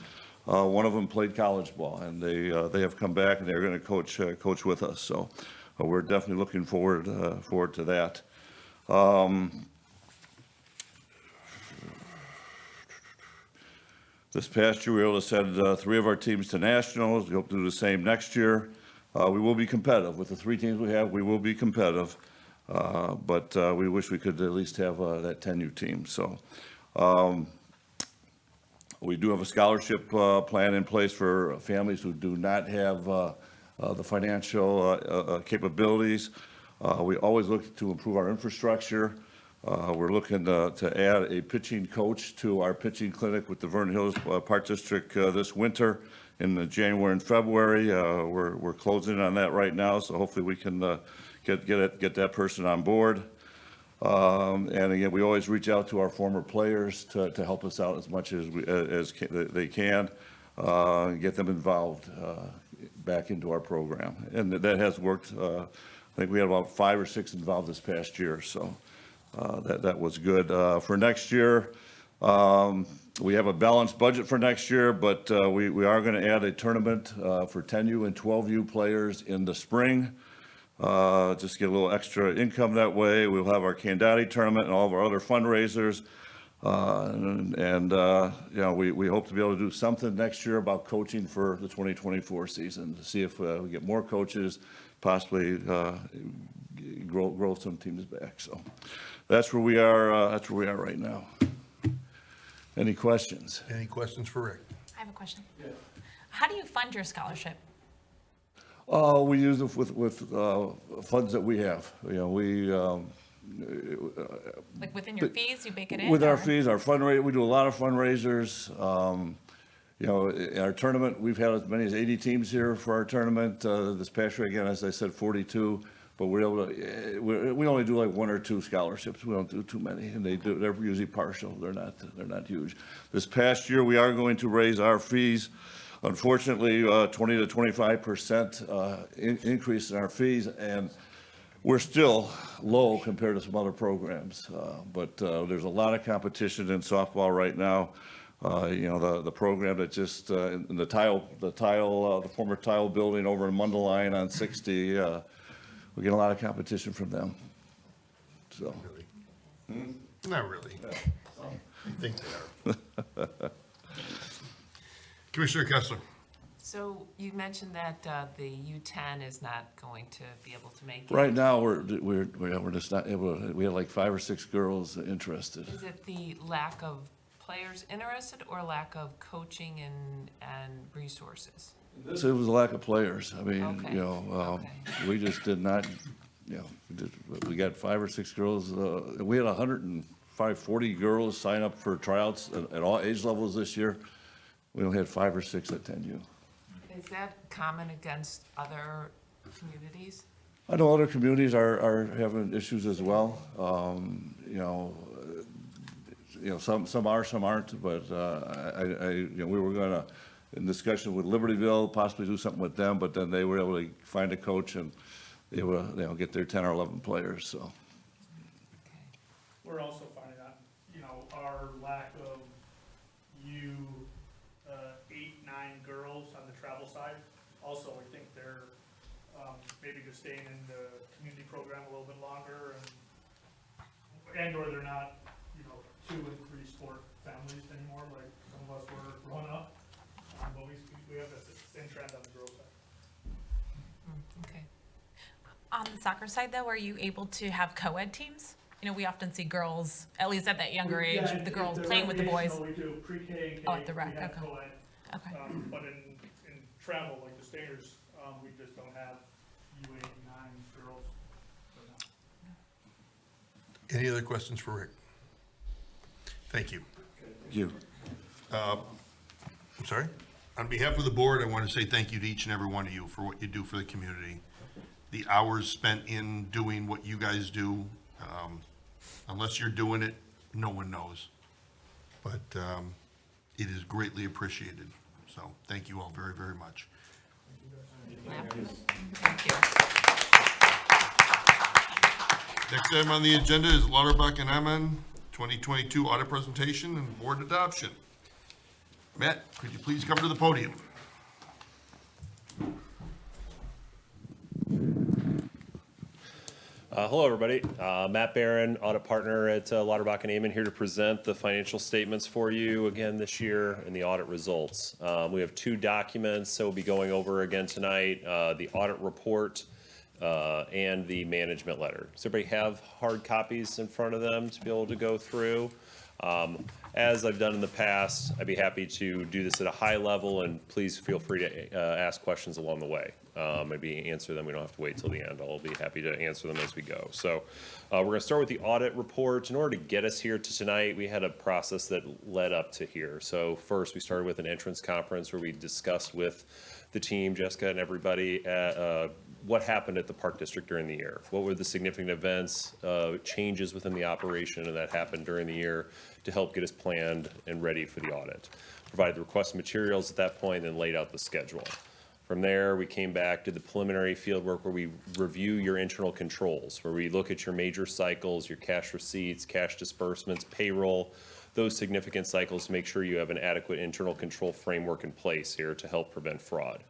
One of them played college ball, and they have come back and they're going to coach with us. So we're definitely looking forward to that. This past year, we were able to send 3 of our teams to nationals. We hope to do the same next year. We will be competitive. With the 3 teams we have, we will be competitive. But we wish we could at least have that 10U team. So we do have a scholarship plan in place for families who do not have the financial capabilities. We always look to improve our infrastructure. We're looking to add a pitching coach to our pitching clinic with the Vernon Hills Park District this winter in January and February. We're closing on that right now, so hopefully we can get that person on board. And again, we always reach out to our former players to help us out as much as they can, get them involved back into our program. And that has worked. I think we had about 5 or 6 involved this past year, so that was good. For next year, we have a balanced budget for next year, but we are going to add a tournament for 10U and 12U players in the spring. Just get a little extra income that way. We'll have our Candidati tournament and all of our other fundraisers. You know, we hope to be able to do something next year about coaching for the 2024 season, to see if we get more coaches, possibly grow some teams back. So that's where we are. That's where we are right now. Any questions? Any questions for Rick? I have a question. How do you fund your scholarship? We use it with funds that we have. You know, we Like within your fees, you bake it in? with our or- fees, our fundraiser, we do a lot of fundraisers. You know, in our tournament, we've had as many as 80 teams here for our tournament. This past year, again, as I said, 42. But we're able to, we only do like 1 or 2 scholarships. We don't do too many, and they're usually partial. They're not huge. This past year, we are going to raise our fees. Unfortunately, 20 to 25% increase in our fees, and we're still low compared to some other programs. But there's a lot of competition in softball right now. You know, the program that just in the former tile building over in Mundelein on 60. We get a lot of competition from them. So. Not really. I think they are. Commissioner Kessler. So you mentioned that the U10 is not going to be able to make it. Right now, we're just not able. We had like 5 or 6 girls interested. Is it the lack of players interested or lack of coaching and resources? So it was a lack of players. I mean, Okay. you know, Okay. we just did not, you know, we got 5 or 6 girls. We had 40 girls sign up for tryouts at all age levels this year. We only had 5 or 6 at 10U. Is that common against other communities? I know other communities are having issues as well. You know, some are, some aren't, but you know, we were gonna, in discussion with Libertyville, possibly do something with them, but then they were able to find a coach and they were, you know, get their 10 or 11 players, so. We're also finding that, you know, our lack of U 8, 9 girls on the travel side. Also, I think they're maybe just staying in the community program a little bit longer or they're not, you know, 2 and 3 sport families anymore, like some of us were growing up. But we have the same trend on the girls side. Okay. On the soccer side, though, are you able to have co-ed teams? You know, we often see girls, at least at that younger age, Yeah, the girls the playing with the boys. recreational, We do pre-K and K. Oh, at the rec, we have okay. co-ed. Okay. But in travel, like the Stingers, we just don't have U8 and 9 girls. right now. Any other questions for Rick? Thank you. Thank you. I'm sorry? On behalf of the board, I want to say thank you to each and every one of you for what you do for the community. The hours spent in doing what you guys do, unless you're doing it, no one knows. But it is greatly appreciated. So thank you all very, very much. Thank you. Next item on the agenda is Lauterbach and Ammon 2022 audit presentation and board adoption. Matt, could you please come to the podium? Hello, everybody. Matt Barron, audit partner at Lauterbach and Ammon, here to present the financial statements for you again this year and the audit results. We have 2 documents that we'll be going over again tonight. The audit report and the management letter. Does everybody have hard copies in front of them to be able to go through? As I've done in the past, I'd be happy to do this at a high level, and please feel free to ask questions along the way. Maybe answer them. We don't have to wait till the end. I'll be happy to answer them as we go. So we're going to start with the audit report. In order to get us here to tonight, we had a process that led up to here. So first, we started with an entrance conference where we discussed with the team, Jessica and everybody, what happened at the Park District during the year. What were the significant events, changes within the operation, and that happened during the year to help get us planned and ready for the audit. Provided the request materials at that point, and laid out the schedule. From there, we came back to the preliminary field work where we review your internal controls, where we look at your major cycles, your cash receipts, cash disbursements, payroll, those significant cycles to make sure you have an adequate internal control framework in place here to help prevent fraud.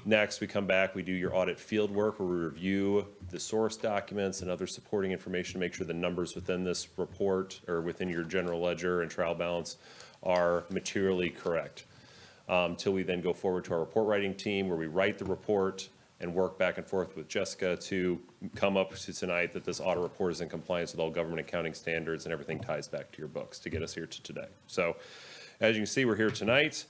Next, we come back, we do your audit field work where we review the source documents and other supporting information to make sure the numbers within this report or within your general ledger and trial balance are materially correct. Till we then go forward to our report writing team where we write the report and work back and forth with Jessica to come up to tonight that this audit report is in compliance with all government accounting standards and everything ties back to your books to get us here to today. So as you can see, we're here tonight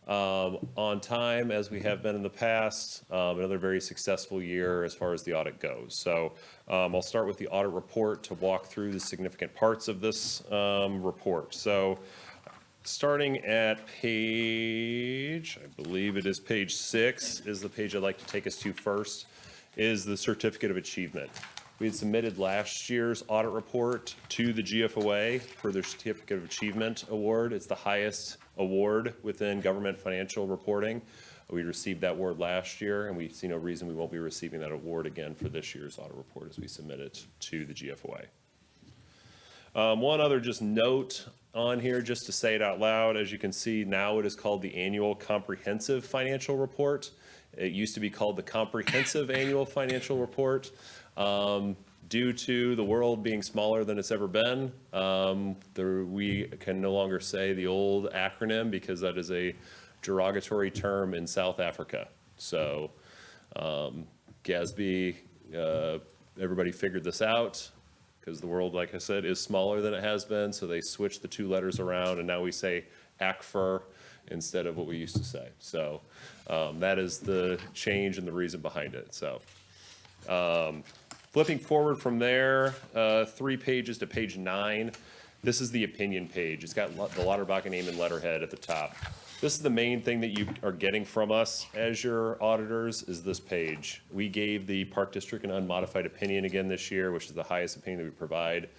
on time as we have been in the past. Another very successful year as far as the audit goes. So I'll start with the audit report to walk through the significant parts of this report. So starting at page, I believe it is page 6, is the page I'd like to take us to first, is the Certificate of Achievement. We had submitted last year's audit report to the GFOA for their Certificate of Achievement Award. It's the highest award within government financial reporting. We received that award last year, and we see no reason we won't be receiving that award again for this year's audit report as we submit it to the GFOA. One other just note on here, just to say it out loud, as you can see, now it is called the Annual Comprehensive Financial Report. It used to be called the Comprehensive Annual Financial Report. Due to the world being smaller than it's ever been, we can no longer say the old acronym because that is a derogatory term in South Africa. So GASB, everybody figured this out because the world, like I said, is smaller than it has been. So they switched the two letters around, and now we say ACFR instead of what we used to say. So that is the change and the reason behind it. So flipping forward from there, 3 pages to page 9, this is the opinion page. It's got the Lauterbach name and letterhead at the top. This is the main thing that you are getting from us as your auditors is this page. We gave the Park District an unmodified opinion again this year, which is the highest opinion that we provide.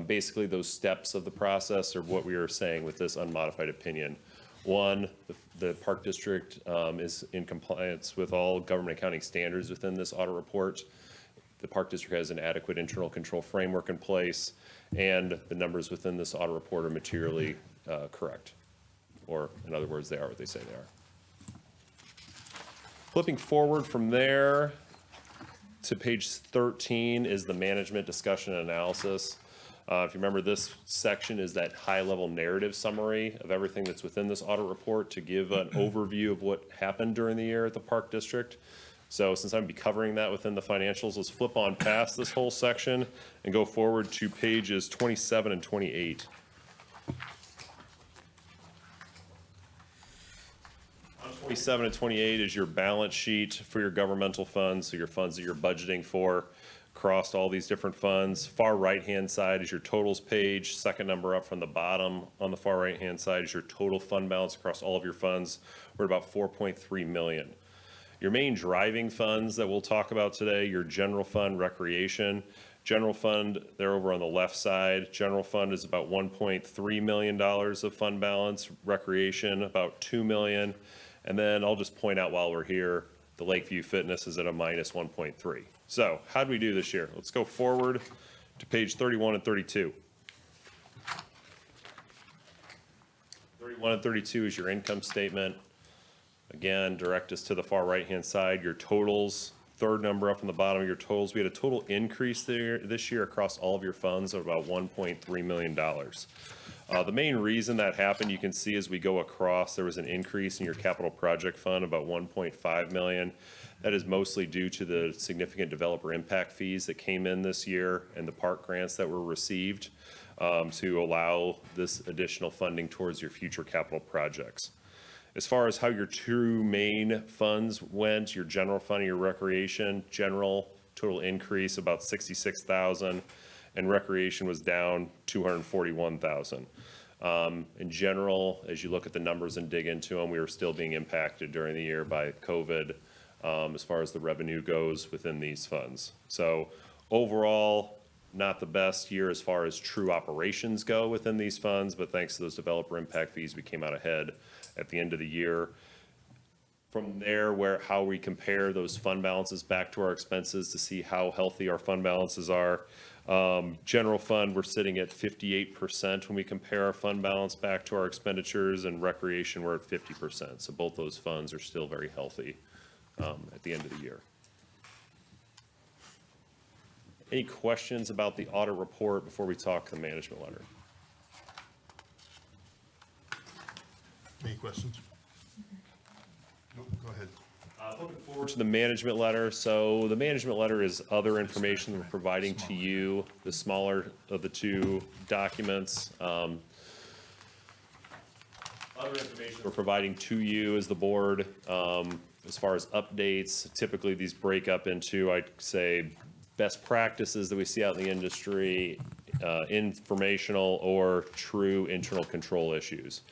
Basically, those steps of the process are what we are saying with this unmodified opinion. One, the Park District is in compliance with all government accounting standards within this audit report. The Park District has an adequate internal control framework in place, and the numbers within this audit report are materially correct. Or, in other words, they are what they say they are. Flipping forward from there to page 13 is the management discussion and analysis. If you remember, this section is that high-level narrative summary of everything that's within this audit report to give an overview of what happened during the year at the Park District. So since I'm going to be covering that within the financials, let's flip on past this whole section and go forward to pages 27 and 28. On 27 and 28 is your balance sheet for your governmental funds, so your funds that you're budgeting for across all these different funds. Far right-hand side is your totals page. Second number up from the bottom on the far right-hand side is your total fund balance across all of your funds. We're at about $4.3 million. Your main driving funds that we'll talk about today, your general fund, recreation. General fund, they're over on the left side. General fund is about $1.3 million of fund balance. Recreation, about $2 million. And then I'll just point out while we're here, the Lakeview Fitness is at a minus 1.3. So how did we do this year? Let's go forward to page 31 and 32. 31 and 32 is your income statement. Again, direct us to the far right-hand side, your totals, third number up from the bottom of your totals. We had a total increase there this year across all of your funds of about $1.3 million. The main reason that happened, you can see as we go across, there was an increase in your capital project fund, about $1.5 million. That is mostly due to the significant developer impact fees that came in this year and the park grants that were received to allow this additional funding towards your future capital projects. As far as how your two main funds went, your general fund and your recreation, general total increase about 66,000, and recreation was down 241,000. In general, as you look at the numbers and dig into them, we were still being impacted during the year by COVID as far as the revenue goes within these funds. So overall, not the best year as far as true operations go within these funds, but thanks to those developer impact fees, we came out ahead at the end of the year. From there, how we compare those fund balances back to our expenses to see how healthy our fund balances are. General fund, we're sitting at 58% when we compare our fund balance back to our expenditures, and recreation, we're at 50%. So both those funds are still very healthy at the end of the year. Any questions about the audit report before we talk the management letter? Any questions? Nope, go ahead. Looking forward to the management letter. So the management letter is other information we're providing to you, the smaller of the two documents. Other information we're providing to you as the board, as far as updates. Typically, these break up into, I'd say, best practices that we see out in the industry, informational or true internal control issues.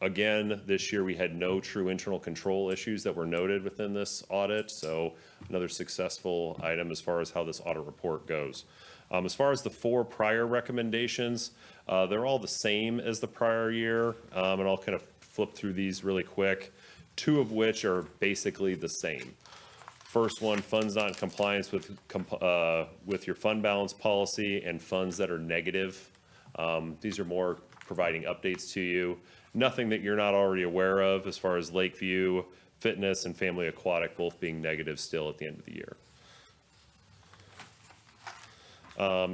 Again, this year we had no true internal control issues that were noted within this audit, so another successful item as far as how this audit report goes. As far as the 4 prior recommendations, they're all the same as the prior year, and I'll kind of flip through these really quick, 2 of which are basically the same. First one, funds not in compliance with your fund balance policy and funds that are negative. These are more providing updates to you. Nothing that you're not already aware of as far as Lakeview, Fitness, and Family Aquatic both being negative still at the end of the year.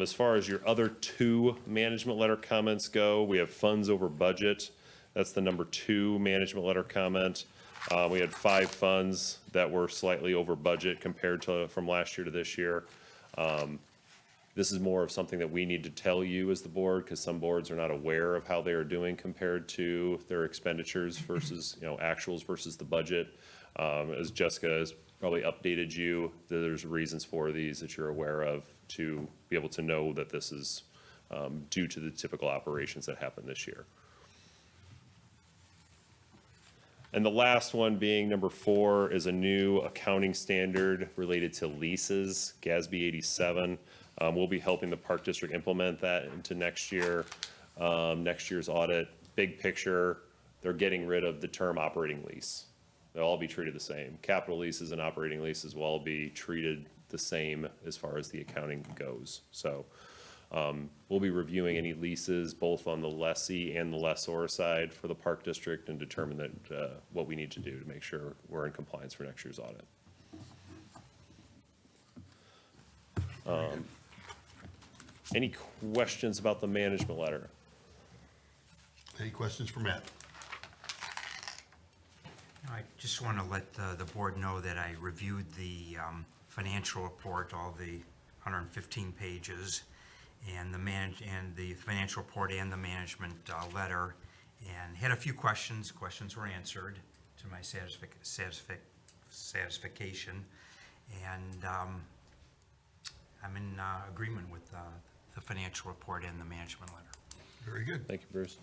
As far as your other 2 management letter comments go, we have funds over budget. That's the number 2 management letter comment. We had 5 funds that were slightly over budget compared to from last year to this year. This is more of something that we need to tell you as the board, because some boards are not aware of how they are doing compared to their expenditures versus, actuals versus the budget. As Jessica has probably updated you, there's reasons for these that you're aware of to be able to know that this is due to the typical operations that happened this year. And the last one being number 4 is a new accounting standard related to leases, GASB 87. We'll be helping the Park District implement that into next year, next year's audit. Big picture, they're getting rid of the term operating lease. They'll all be treated the same. Capital leases and operating leases will all be treated the same as far as the accounting goes. So we'll be reviewing any leases both on the lessee and the lessor side for the Park District and determine that what we need to do to make sure we're in compliance for next year's audit. Any questions about the management letter? Any questions for Matt? I just want to let the board know that I reviewed the financial report, all the 115 pages, and the financial report and the management letter, and had a few questions. Questions were answered to my satisfaction, and I'm in agreement with the financial report and the management letter. Very good. Thank you, Bruce.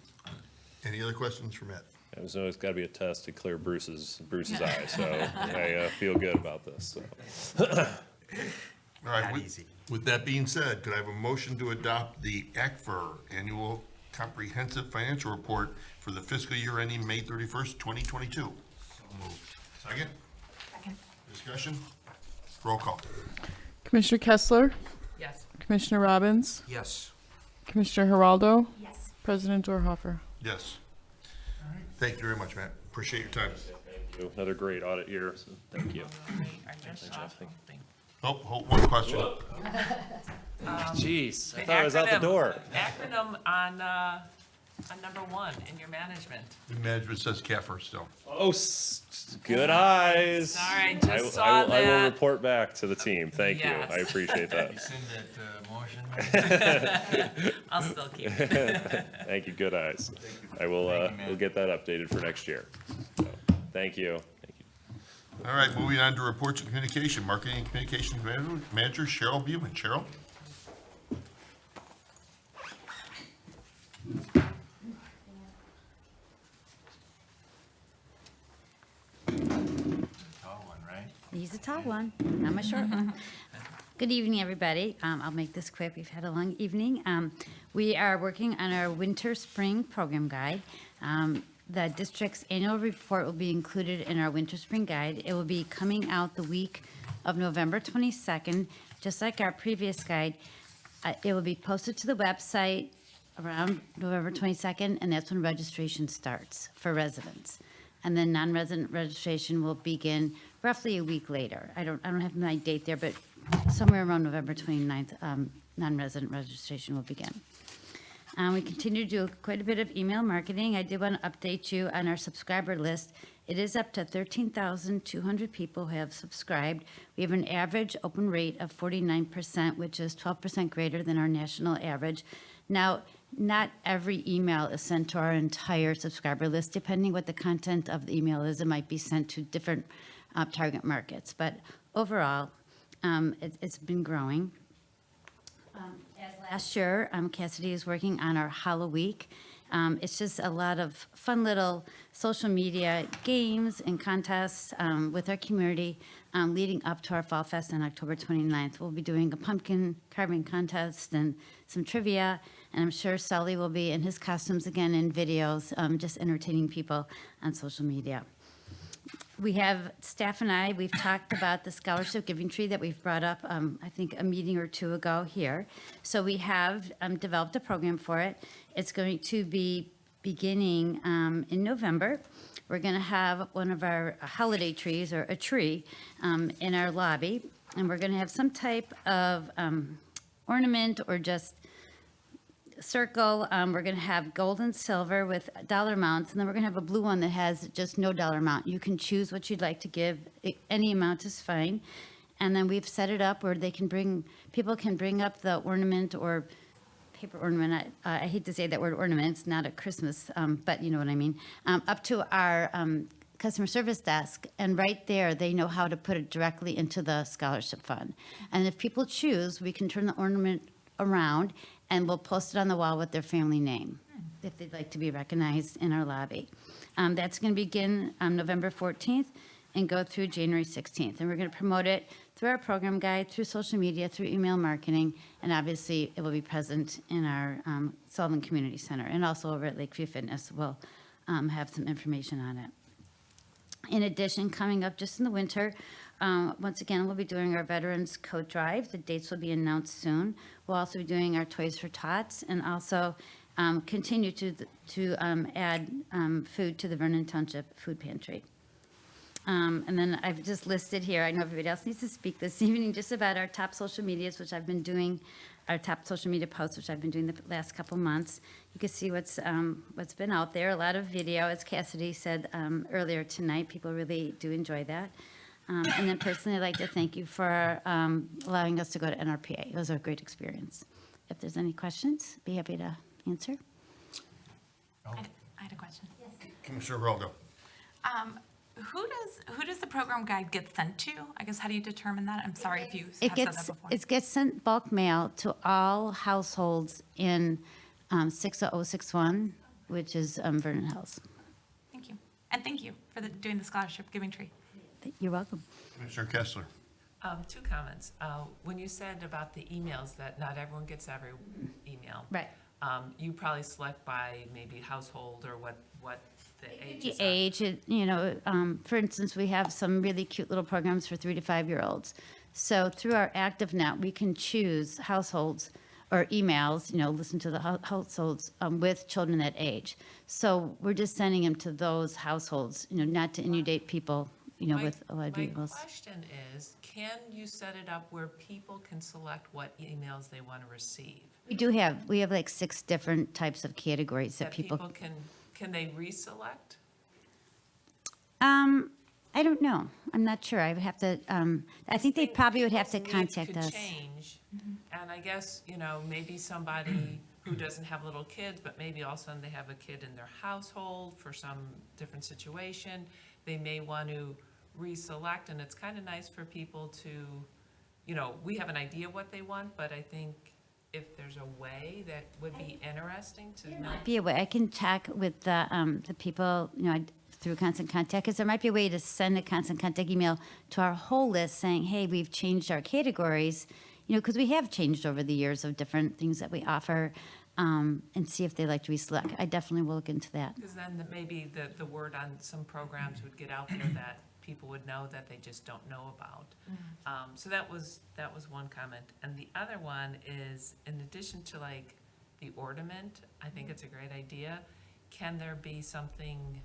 Any other questions for Matt? There's always got to be a test to clear Bruce's eye, so I feel good about this. So. All right, Not easy. with that being said, could I have a motion to adopt the ACFR Annual Comprehensive Financial Report for the fiscal year ending May 31st, 2022? So moved. Second? Second. Discussion? Roll call. Commissioner Kessler, Yes. Commissioner Robbins, Yes. Commissioner Geraldo, Yes. President Dorhofer. Yes. Thank you very much, Matt. Appreciate your time. Thank you. Another great audit year, so thank you. I just saw something. Oh, one question. Jeez, I thought I was out the door. Acronym on on number one in your management. The management says Kaffer still. Oh, good eyes. Sorry, I just will- saw I will that. report back to the team. Thank you. Yes. I appreciate that. Rescind that motion. I'll still keep it. Thank you, good eyes. I will, Thank you, man. we'll get that updated for next year. So, thank you. Thank you. All right, moving on to reports and communication. Marketing and Communications Manager Cheryl Buman. Cheryl? Tall one, right? He's a tall one. I'm a short one. Good evening, everybody. I'll make this quick. We've had a long evening. We are working on our winter-spring program guide. The district's annual report will be included in our winter-spring guide. It will be coming out the week of November 22nd, just like our previous guide. It will be posted to the website around November 22nd, and that's when registration starts for residents. And then non-resident registration will begin roughly a week later. I don't have my date there, but somewhere around November 29th, non-resident registration will begin. We continue to do quite a bit of email marketing. I did want to update you on our subscriber list. It is up to 13,200 people who have subscribed. We have an average open rate of 49%, which is 12% greater than our national average. Now, not every email is sent to our entire subscriber list. Depending what the content of the email is, it might be sent to different target markets. But overall, it's been growing. As last year, Cassidy is working on our Hollow Week. It's just a lot of fun little social media games and contests with our community leading up to our Fall Fest on October 29th. We'll be doing a pumpkin carving contest and some trivia, and I'm sure Sully will be in his costumes again in videos, just entertaining people on social media. We have, staff and I, we've talked about the scholarship giving tree that we've brought up, I think, a meeting or two ago here. So we have developed a program for it. It's going to be beginning in November. We're going to have one of our holiday trees, or a tree, in our lobby. And we're going to have some type of ornament or just circle. We're going to have gold and silver with dollar amounts, and then we're going to have a blue one that has just no dollar amount. You can choose what you'd like to give. Any amount is fine. And then we've set it up where people can bring up the ornament or paper ornament. I hate to say that word ornament. It's not a Christmas, but you know what I mean. Up to our customer service desk, and right there, they know how to put it directly into the scholarship fund. And if people choose, we can turn the ornament around and we'll post it on the wall with their family name if they'd like to be recognized in our lobby. That's going to begin on November 14th and go through January 16th. And we're going to promote it through our program guide, through social media, through email marketing, and obviously it will be present in our Sullivan Community Center. And also over at Lakeview Fitness, we'll have some information on it. In addition, coming up just in the winter, once again, we'll be doing our Veterans Coat Drive. The dates will be announced soon. We'll also be doing our Toys for Tots and also continue to add food to the Vernon Township Food Pantry. And then I've just listed here, I know everybody else needs to speak this evening, just about our top social medias, which I've been doing, our top social media posts, which I've been doing the last couple months. You can see what's been out there, a lot of video, as Cassidy said earlier tonight. People really do enjoy that. And then personally, I'd like to thank you for allowing us to go to NRPA. It was a great experience. If there's any questions, be happy to answer. I had a question. Commissioner Geraldo. Who does the program guide get sent to? I guess, how do you determine that? I'm sorry if you have said that before. It gets sent bulk mail to all households in 60061, which is Vernon Hills. Thank you. And thank you for doing the scholarship giving tree. You're welcome. Commissioner Kessler. 2 comments. When you said about the emails, that not everyone gets every email. Right. You probably select by maybe household or what the ages The are. age, for instance, we have some really cute little programs for 3 to 5-year-olds. So through our ActiveNet, we can choose households or emails, listen to the households with children that age. So we're just sending them to those households, not to inundate people, with a lot of My emails. question is, can you set it up where people can select what emails they want to receive? We have like 6 different types of categories that people. Can they reselect? I don't know. I'm not sure. I would have to, I think they probably would have to People's needs contact could us. change, and I guess, maybe somebody who doesn't have little kids, but maybe all of a sudden they have a kid in their household for some different situation, they may want to reselect, and it's kind of nice for people to, we have an idea what they want, but I think if there's a way that would be interesting to know. Be a way, I can check with the people, through Constant Contact, because there might be a way to send a Constant Contact email to our whole list saying, hey, we've changed our categories, because we have changed over the years of different things that we offer, and see if they like to reselect. I definitely will look into that. Because then maybe the word on some programs would get out there that people would know that they just don't know about. So that was one comment. And the other one is, in addition to like the ornament, I think it's a great idea. Can there be something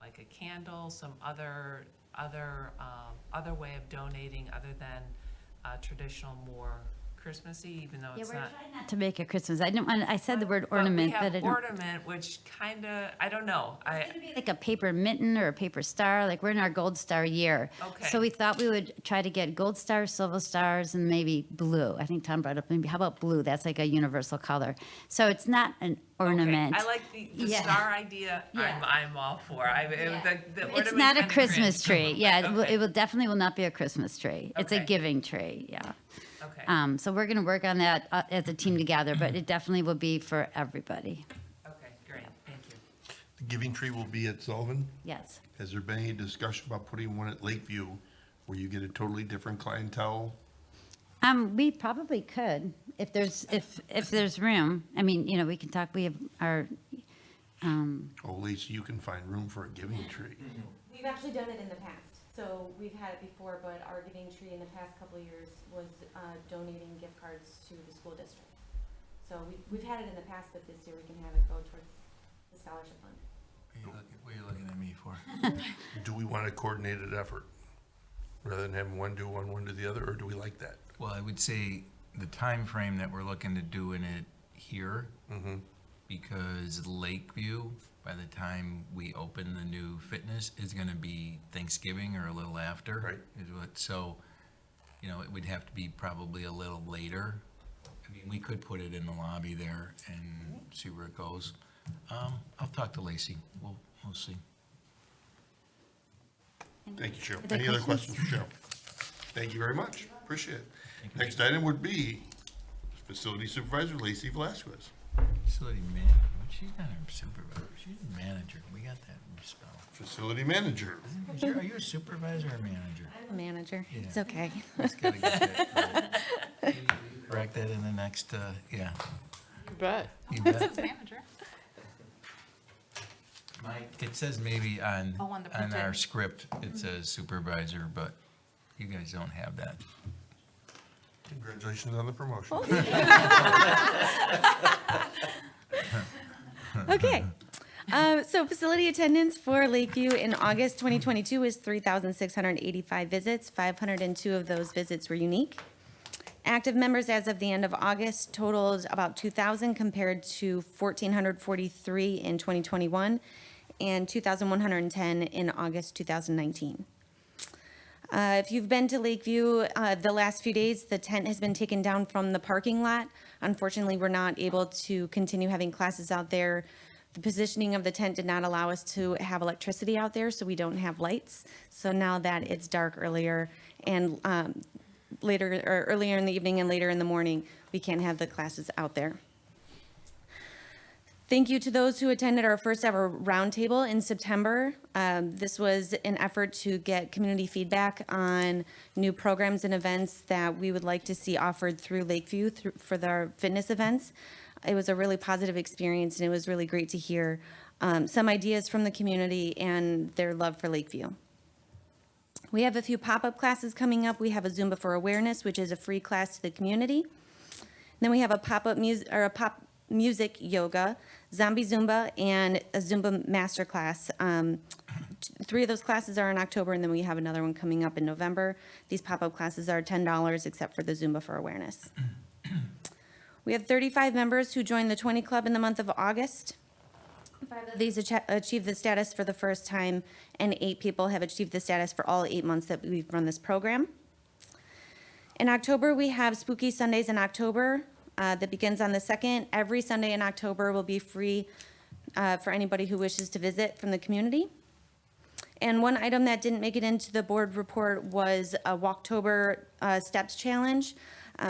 like a candle, some other way of donating other than traditional, more Christmassy, even though it's not. Not to make it Christmas. I said the word But ornament, we have but I don't. ornament, which kind of, I don't know. Like a paper mitten or a paper star, like we're in our gold star year. Okay. So we thought we would try to get gold stars, silver stars, and maybe blue. I think Tom brought up maybe, how about blue? That's like a universal color. So it's not an ornament. Okay. I like the Yeah. star idea. Yeah. I'm all for. The It's ornament not a kinda Christmas cringe. tree. Yeah, Okay. it will definitely will not be a Christmas tree. It's a Okay. giving tree, yeah. Okay. So we're gonna work on that as a team together, but it definitely will be for everybody. Okay, great, thank you. The Giving Tree will be at Sullivan. Yes. Has there been any discussion about putting one at Lakeview where you get a totally different clientele? We probably could, if there's room. I mean, we can talk, we have our, Oh, Lacey, you can find room for a Giving Tree. We've actually done it in the past. So we've had it before, but our Giving Tree in the past couple of years was donating gift cards to the school district. So we've had it in the past, but this year we can have it go towards the scholarship fund. What are you looking at me for? Do we want a coordinated effort? Rather than having one do one do the other, or do we like that? Well, I would say the time frame that we're looking to doing it here, because Lakeview, by the time we open the new fitness, is gonna be Thanksgiving or a little after. Right. So, it would have to be probably a little later. I mean, we could put it in the lobby there and see where it goes. I'll talk to Lacey. We'll see. Thank you, Cheryl. Other Any other questions? questions for Cheryl? Thank you very much. Appreciate it. Next item would be Facility Supervisor Lacey Velasquez. Facility man, she's not a supervisor, she's a manager. We got that spell. Facility Manager. Are you a supervisor or manager? I'm a manager. Yeah. It's okay. Just gotta get that right. Correct that in the next, yeah. You bet. You It bet. says manager. It says maybe on, Oh, on the on our printed. script, it says supervisor, but you guys don't have that. Congratulations on the promotion. Okay. So facility attendance for Lakeview in August 2022 was 3,685 visits. 502 of those visits were unique. Active members as of the end of August totaled about 2,000 compared to 1,443 in 2021 and 2,110 in August 2019. If you've been to Lakeview the last few days, the tent has been taken down from the parking lot. Unfortunately, we're not able to continue having classes out there. The positioning of the tent did not allow us to have electricity out there, so we don't have lights. So now that it's dark earlier and earlier in the evening and later in the morning, we can't have the classes out there. Thank you to those who attended our first ever roundtable in September. This was an effort to get community feedback on new programs and events that we would like to see offered through Lakeview for their fitness events. It was a really positive experience, and it was really great to hear some ideas from the community and their love for Lakeview. We have a few pop-up classes coming up. We have a Zumba for Awareness, which is a free class to the community. Then we have a pop music yoga, zombie Zumba, and a Zumba masterclass Three of those classes are in October, and then we have another one coming up in November. These pop-up classes are $10, except for the Zumba for Awareness. We have 35 members who joined the 20 Club in the month of August. 5 of these achieved the status for the first time, and 8 people have achieved the status for all 8 months that we've run this program. In October, we have Spooky Sundays in October that begins on the 2nd. Every Sunday in October will be free for anybody who wishes to visit from the community. And one item that didn't make it into the board report was a Walktober Steps Challenge.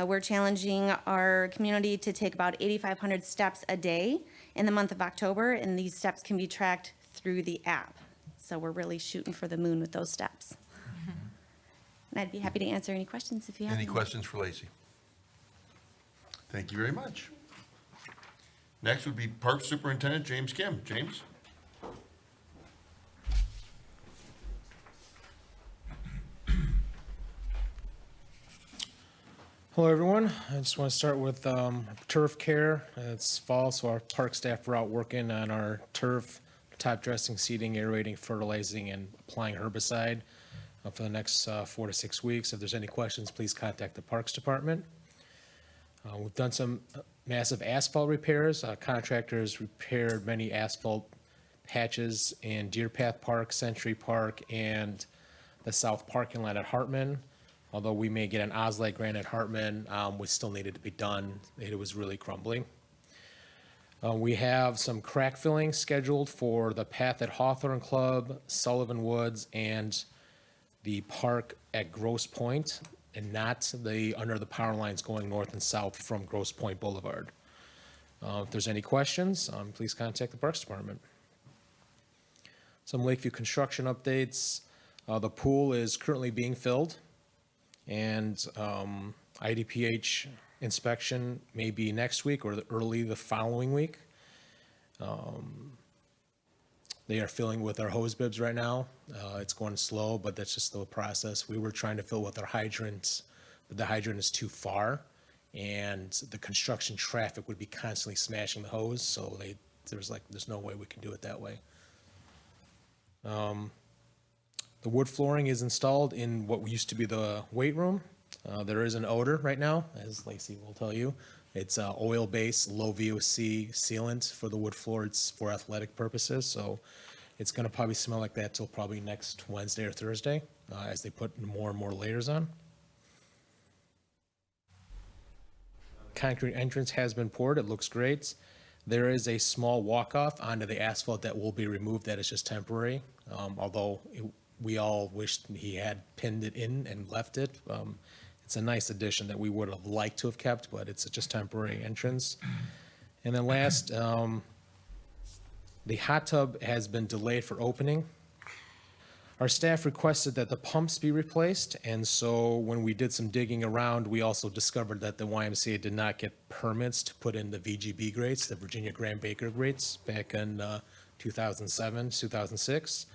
We're challenging our community to take about 8,500 steps a day in the month of October, and these steps can be tracked through the app. So we're really shooting for the moon with those steps. And I'd be happy to answer any questions if you have Any any. questions for Lacey? Thank you very much. Next would be Park Superintendent James Kim. James? Hello, everyone. I just want to start with turf care. It's fall, so our park staff are out working on our turf, top dressing, seeding, aerating, fertilizing, and applying herbicide for the next 4 to 6 weeks. If there's any questions, please contact the Parks Department. We've done some massive asphalt repairs. Contractors repaired many asphalt patches in Deer Path Park, Century Park, and the south parking lot at Hartman. Although we may get an Oslite grant at Hartman, we still needed to be done. It was really crumbling. We have some crack filling scheduled for the path at Hawthorne Club, Sullivan Woods, and the park at Grosse Point, and not the under the power lines going north and south from Grosse Point Boulevard. If there's any questions, please contact the Parks Department. Some Lakeview construction updates. The pool is currently being filled, and IDPH inspection may be next week or early the following week. They are filling with our hose bibs right now. It's going slow, but that's just the process. We were trying to fill with our hydrants, but the hydrant is too far, and the construction traffic would be constantly smashing the hose, so there's no way we can do it that way. The wood flooring is installed in what used to be the weight room. There is an odor right now, as Lacey will tell you. It's oil-based, low VOC sealant for the wood floor. It's for athletic purposes, so it's going to probably smell like that till probably next Wednesday or Thursday as they put more and more layers on. Concrete entrance has been poured. It looks great. There is a small walk-off onto the asphalt that will be removed. That is just temporary, although we all wished he had pinned it in and left it. It's a nice addition that we would have liked to have kept, but it's just temporary entrance. And then last, the hot tub has been delayed for opening. Our staff requested that the pumps be replaced, and so when we did some digging around, we also discovered that the YMCA did not get permits to put in the VGB grates, the Virginia Graham Baker grates, back in 2007, 2006.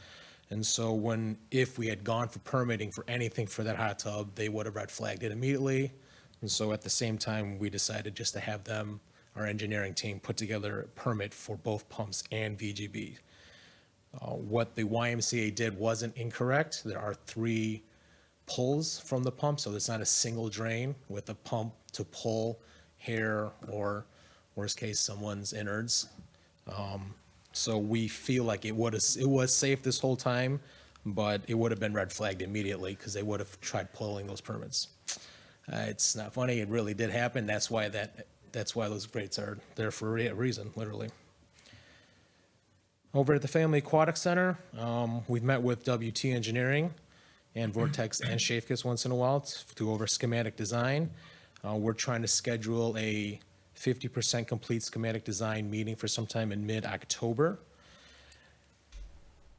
And so if we had gone for permitting for anything for that hot tub, they would have red flagged it immediately. And so at the same time, we decided just to have them, our engineering team, put together a permit for both pumps and VGB. What the YMCA did wasn't incorrect. There are 3 pulls from the pump, so it's not a single drain with a pump to pull hair or, worst case, someone's innards. So we feel like it was safe this whole time, but it would have been red flagged immediately because they would have tried pulling those permits. It's not funny. It really did happen. That's why those grates are there for a reason, literally. Over at the Family Aquatic Center, we've met with WT Engineering and Vortex and Shafkus once in a while to go over schematic design. We're trying to schedule a 50% complete schematic design meeting for sometime in mid-October.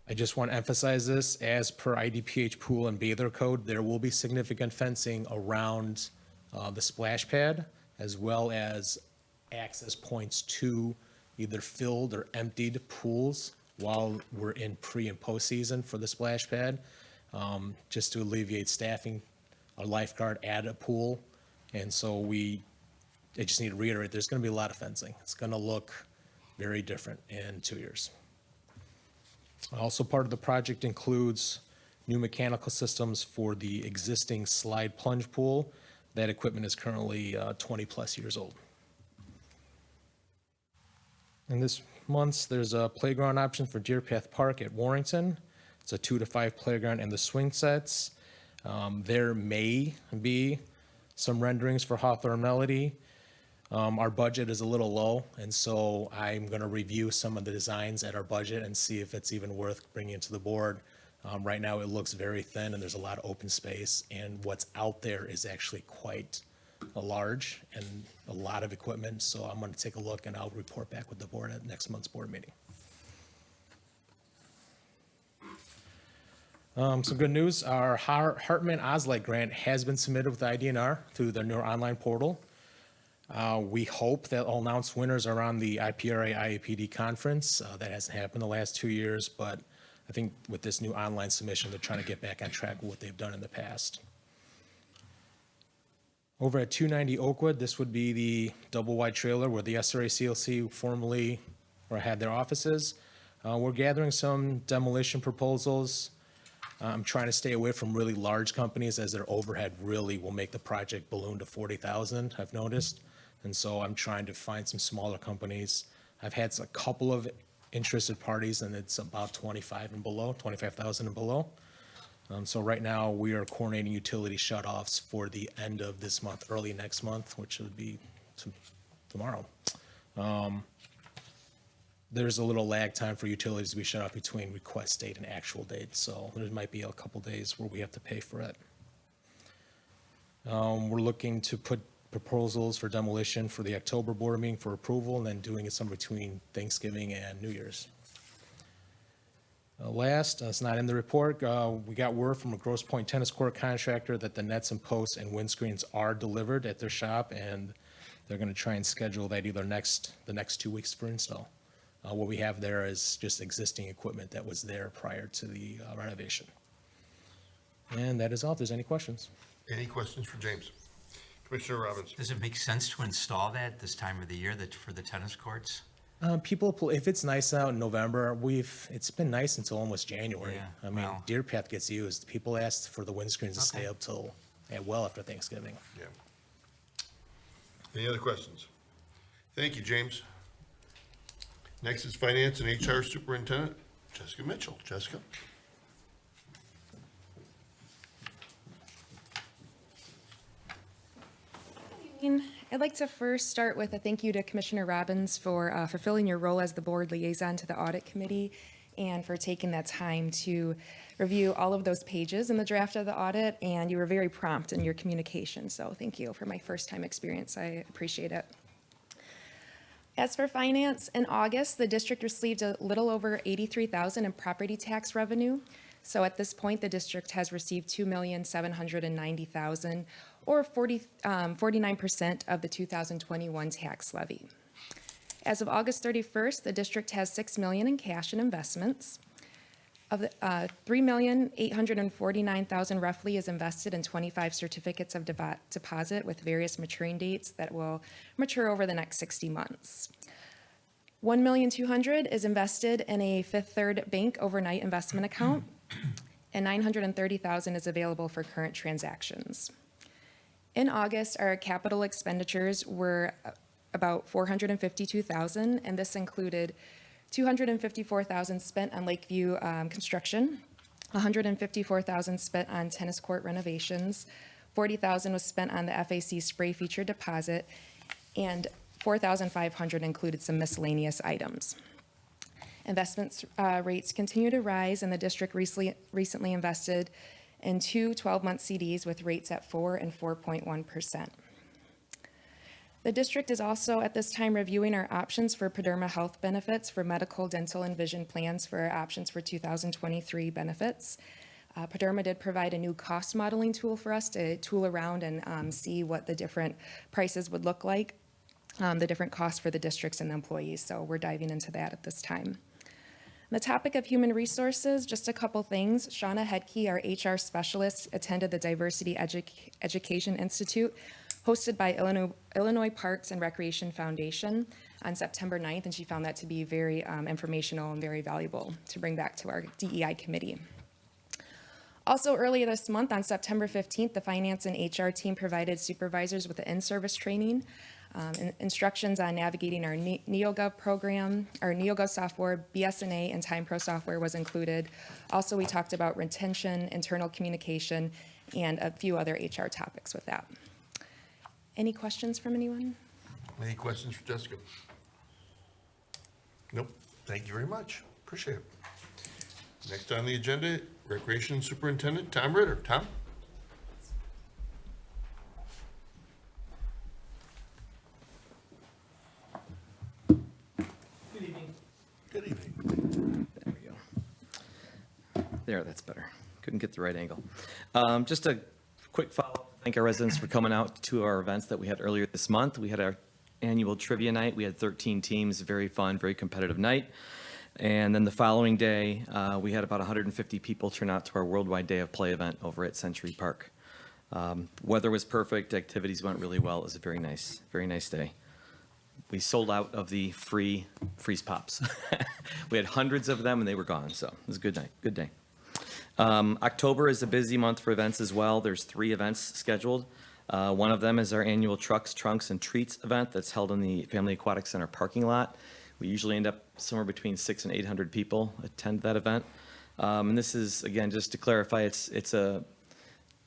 I just want to emphasize this, as per IDPH pool and bather code, there will be significant fencing around the splash pad, as well as access points to either filled or emptied pools while we're in pre and post season for the splash pad, just to alleviate staffing a lifeguard at a pool. And so I just need to reiterate, there's going to be a lot of fencing. It's going to look very different in 2 years. Also, part of the project includes new mechanical systems for the existing slide plunge pool. That equipment is currently 20-plus years old. In this month, there's a playground option for Deer Path Park at Warrington. It's a 2 to 5 playground and the swing sets. There may be some renderings for Hawthorne Melody. Our budget is a little low, and so I'm going to review some of the designs at our budget and see if it's even worth bringing it to the board. Right now, it looks very thin, and there's a lot of open space, and what's out there is actually quite large and a lot of equipment, so I'm going to take a look, and I'll report back with the board at next month's board meeting. Some good news, our Hartman Oslight grant has been submitted with IDNR through the new online portal. We hope that I'll announce winners around the IPRA IAPD conference. That hasn't happened the last 2 years, but I think with this new online submission, they're trying to get back on track with what they've done in the past. Over at 290 Oakwood, this would be the double-wide trailer where the SRA CLC formerly had their offices. We're gathering some demolition proposals. I'm trying to stay away from really large companies as their overhead really will make the project balloon to 40,000, I've noticed. And so I'm trying to find some smaller companies. I've had a couple of interested parties, and it's about 25,000 and below. So right now, we are coordinating utility shutoffs for the end of this month, early next month, which would be tomorrow. There's a little lag time for utilities to be shut off between request date and actual date, so there might be a couple days where we have to pay for it. We're looking to put proposals for demolition for the October board meeting for approval, and then doing it some between Thanksgiving and New Year's. Last, it's not in the report, we got word from a Grosse Pointe tennis court contractor that the nets and posts and windscreens are delivered at their shop, and they're going to try and schedule that either the next 2 weeks for install. What we have there is just existing equipment that was there prior to the renovation. And that is all, if there's any questions. Any questions for James? Commissioner Robbins? Does it make sense to install that this time of the year for the tennis courts? If it's nice out in November, it's been nice until almost January. Yeah, I mean, well. Deer Path gets used. People asked for the windscreens to stay up till well after Thanksgiving. Yeah. Any other questions? Thank you, James. Next is Finance and HR Superintendent, Jessica Mitchell. Jessica? I'd like to first start with a thank you to Commissioner Robbins for fulfilling your role as the board liaison to the audit committee and for taking that time to review all of those pages in the draft of the audit, and you were very prompt in your communication, so thank you for my first time experience. I appreciate it. As for finance, in August, the district received a little over $83,000 in property tax revenue. So at this point, the district has received $2,790,000, or 49% of the 2021 tax levy. As of August 31st, the district has $6 million in cash and investments. Of the $3,849,000 roughly is invested in 25 certificates of deposit with various maturing dates that will mature over the next 60 months. $1,200,000 is invested in a Fifth Third Bank overnight investment account, and $930,000 is available for current transactions. In August, our capital expenditures were about $452,000, and this included $254,000 spent on Lakeview construction, $154,000 spent on tennis court renovations, $40,000 was spent on the FAC spray feature deposit, and $4,500 included some miscellaneous items. Investments rates continue to rise, and the district recently invested in 2 12-month CDs with rates at 4 and 4.1%. The district is also at this time reviewing our options for Paderma health benefits for medical, dental, and vision plans for our options for 2023 benefits. Paderma did provide a new cost modeling tool for us to tool around and see what the different prices would look like, the different costs for the districts and the employees. So we're diving into that at this time. On the topic of human resources, just a couple things. Shauna Hedke, our HR specialist, attended the Diversity Education Institute hosted by Illinois Parks and Recreation Foundation. on September 9th, and she found that to be very informational and very valuable to bring back to our DEI committee. Also, earlier this month, on September 15th, the finance and HR team provided supervisors with an in-service training, instructions on navigating our NeoGov program, our NeoGov software, BSNA, and Time Pro software was included. Also, we talked about retention, internal communication, and a few other HR topics with that. Any questions from anyone? Any questions for Jessica? Nope. Thank you very much. Appreciate it. Next on the agenda, Recreation Superintendent Tom Ritter. Tom? Good evening. Good evening. There we go. There, that's better. Couldn't get the right angle. Just a quick follow-up. Thank our residents for coming out to our events that we had earlier this month. We had our annual trivia night. We had 13 teams, very fun, very competitive night. And then the following day, we had about 150 people turn out to our Worldwide Day of Play event over at Century Park. Weather was perfect. Activities went really well. It was a very nice day. We sold out of the free freeze pops. We had hundreds of them and they were gone. So it was a good night, good day. October is a busy month for events as well. There's 3 events scheduled. One of them is our annual Trucks, Trunks, and Treats event that's held in the Family Aquatic Center parking lot. We usually end up somewhere between 600 and 800 people attend that event. And this is, again, just to clarify, it's a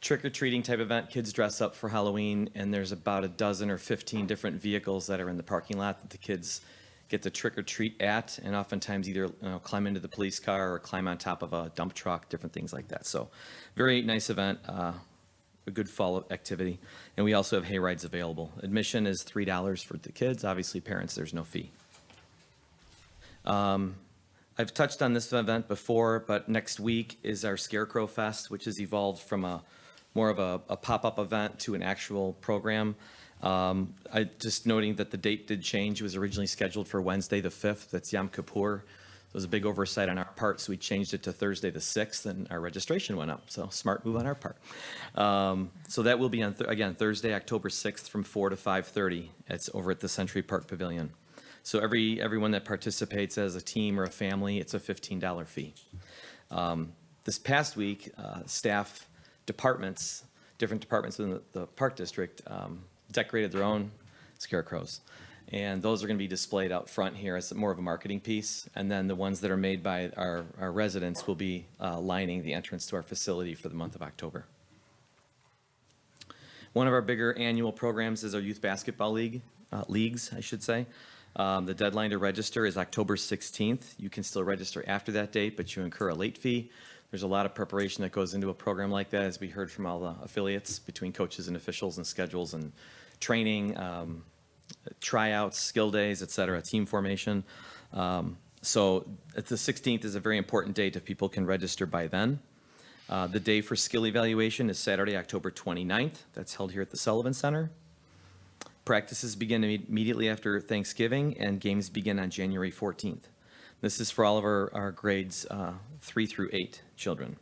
trick-or-treating type event. Kids dress up for Halloween, and there's about a dozen or 15 different vehicles that are in the parking lot that the kids get to trick-or-treat at, and oftentimes either climb into the police car or climb on top of a dump truck, different things like that. So very nice event, a good fall activity. And we also have hay rides available. Admission is $3 for the kids. Obviously, parents, there's no fee. I've touched on this event before, but next week is our Scarecrow Fest, which has evolved from more of a pop-up event to an actual program. I just noting that the date did change. It was originally scheduled for Wednesday the 5th. That's Yom Kippur. It was a big oversight on our part, so we changed it to Thursday the 6th, and our registration went up. So smart move on our part. So that will be on, again, Thursday, October 6th from 4 to 5:30. It's over at the Century Park Pavilion. So everyone that participates as a team or a family, it's a $15 fee. This past week, staff departments, different departments within the park district, decorated their own scarecrows. And those are going to be displayed out front here as more of a marketing piece. And then the ones that are made by our residents will be lining the entrance to our facility for the month of October. One of our bigger annual programs is our youth basketball leagues, I should say. The deadline to register is October 16th. You can still register after that date, but you incur a late fee. There's a lot of preparation that goes into a program like that, as we heard from all the affiliates, between coaches and officials and schedules and training, tryouts, skill days, et cetera, team formation. So the 16th is a very important date if people can register by then. The day for skill evaluation is Saturday, October 29th. That's held here at the Sullivan Center. Practices begin immediately after Thanksgiving, and games begin on January 14th. This is for all of our grades 3 through 8 children.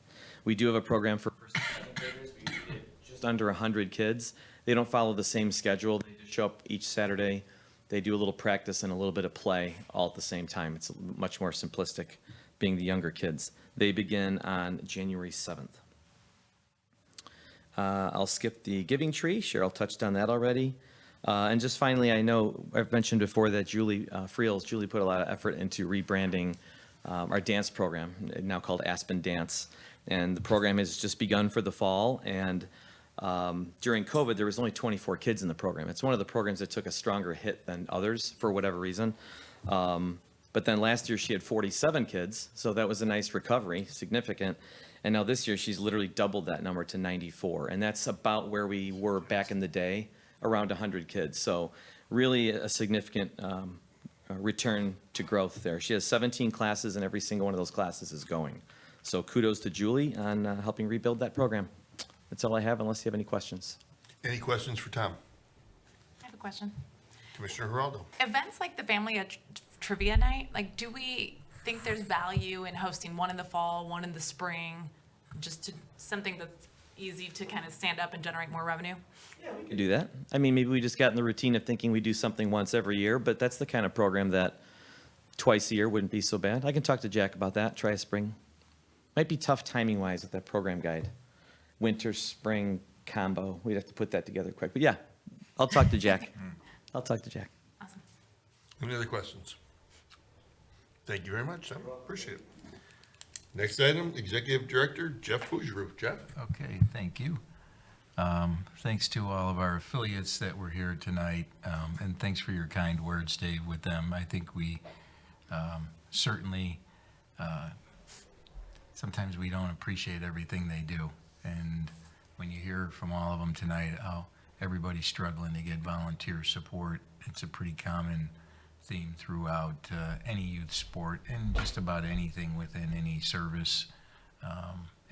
We do have a program for first and second graders. We usually get just under 100 kids. They don't follow the same schedule. They just show up each Saturday. They do a little practice and a little bit of play all at the same time. It's much more simplistic, being the younger kids. They begin on January 7th. I'll skip the giving tree. Cheryl touched on that already. And just finally, I know I've mentioned before that Julie put a lot of effort into rebranding our dance program, now called Aspen Dance. And the program has just begun for the fall. And during COVID, there was only 24 kids in the program. It's one of the programs that took a stronger hit than others for whatever reason. But then last year she had 47 kids, so that was a nice recovery, significant. And now this year she's literally doubled that number to 94. And that's about where we were back in the day, around 100 kids. So really a significant return to growth there. She has 17 classes, and every single one of those classes is going. So kudos to Julie on helping rebuild that program. That's all I have, unless you have any questions. Any questions for Tom? I have a question. Commissioner Geraldo. Events like the Family Trivia Night, like, do we think there's value in hosting one in the fall, one in the spring, just to something that's easy to kind of stand up and generate more revenue? We could do that. I mean, maybe we just got in the routine of thinking we do something once every year, but that's the kind of program that twice a year wouldn't be so bad. I can talk to Jack about that, try a spring. Might be tough timing-wise with that program guide. Winter, spring combo, we'd have to put that together quick. But yeah, I'll talk to Jack. I'll talk to Jack. Any other questions? Thank you very much, Sam. Appreciate it. Next item, Executive Director Jeff Fougeroux. Jeff? Okay, thank you. Thanks to all of our affiliates that were here tonight, and thanks for your kind words, Dave, with them. I think we certainly, sometimes we don't appreciate everything they do. And when you hear from all of them tonight, how everybody's struggling to get volunteer support, it's a pretty common theme throughout any youth sport and just about anything within any service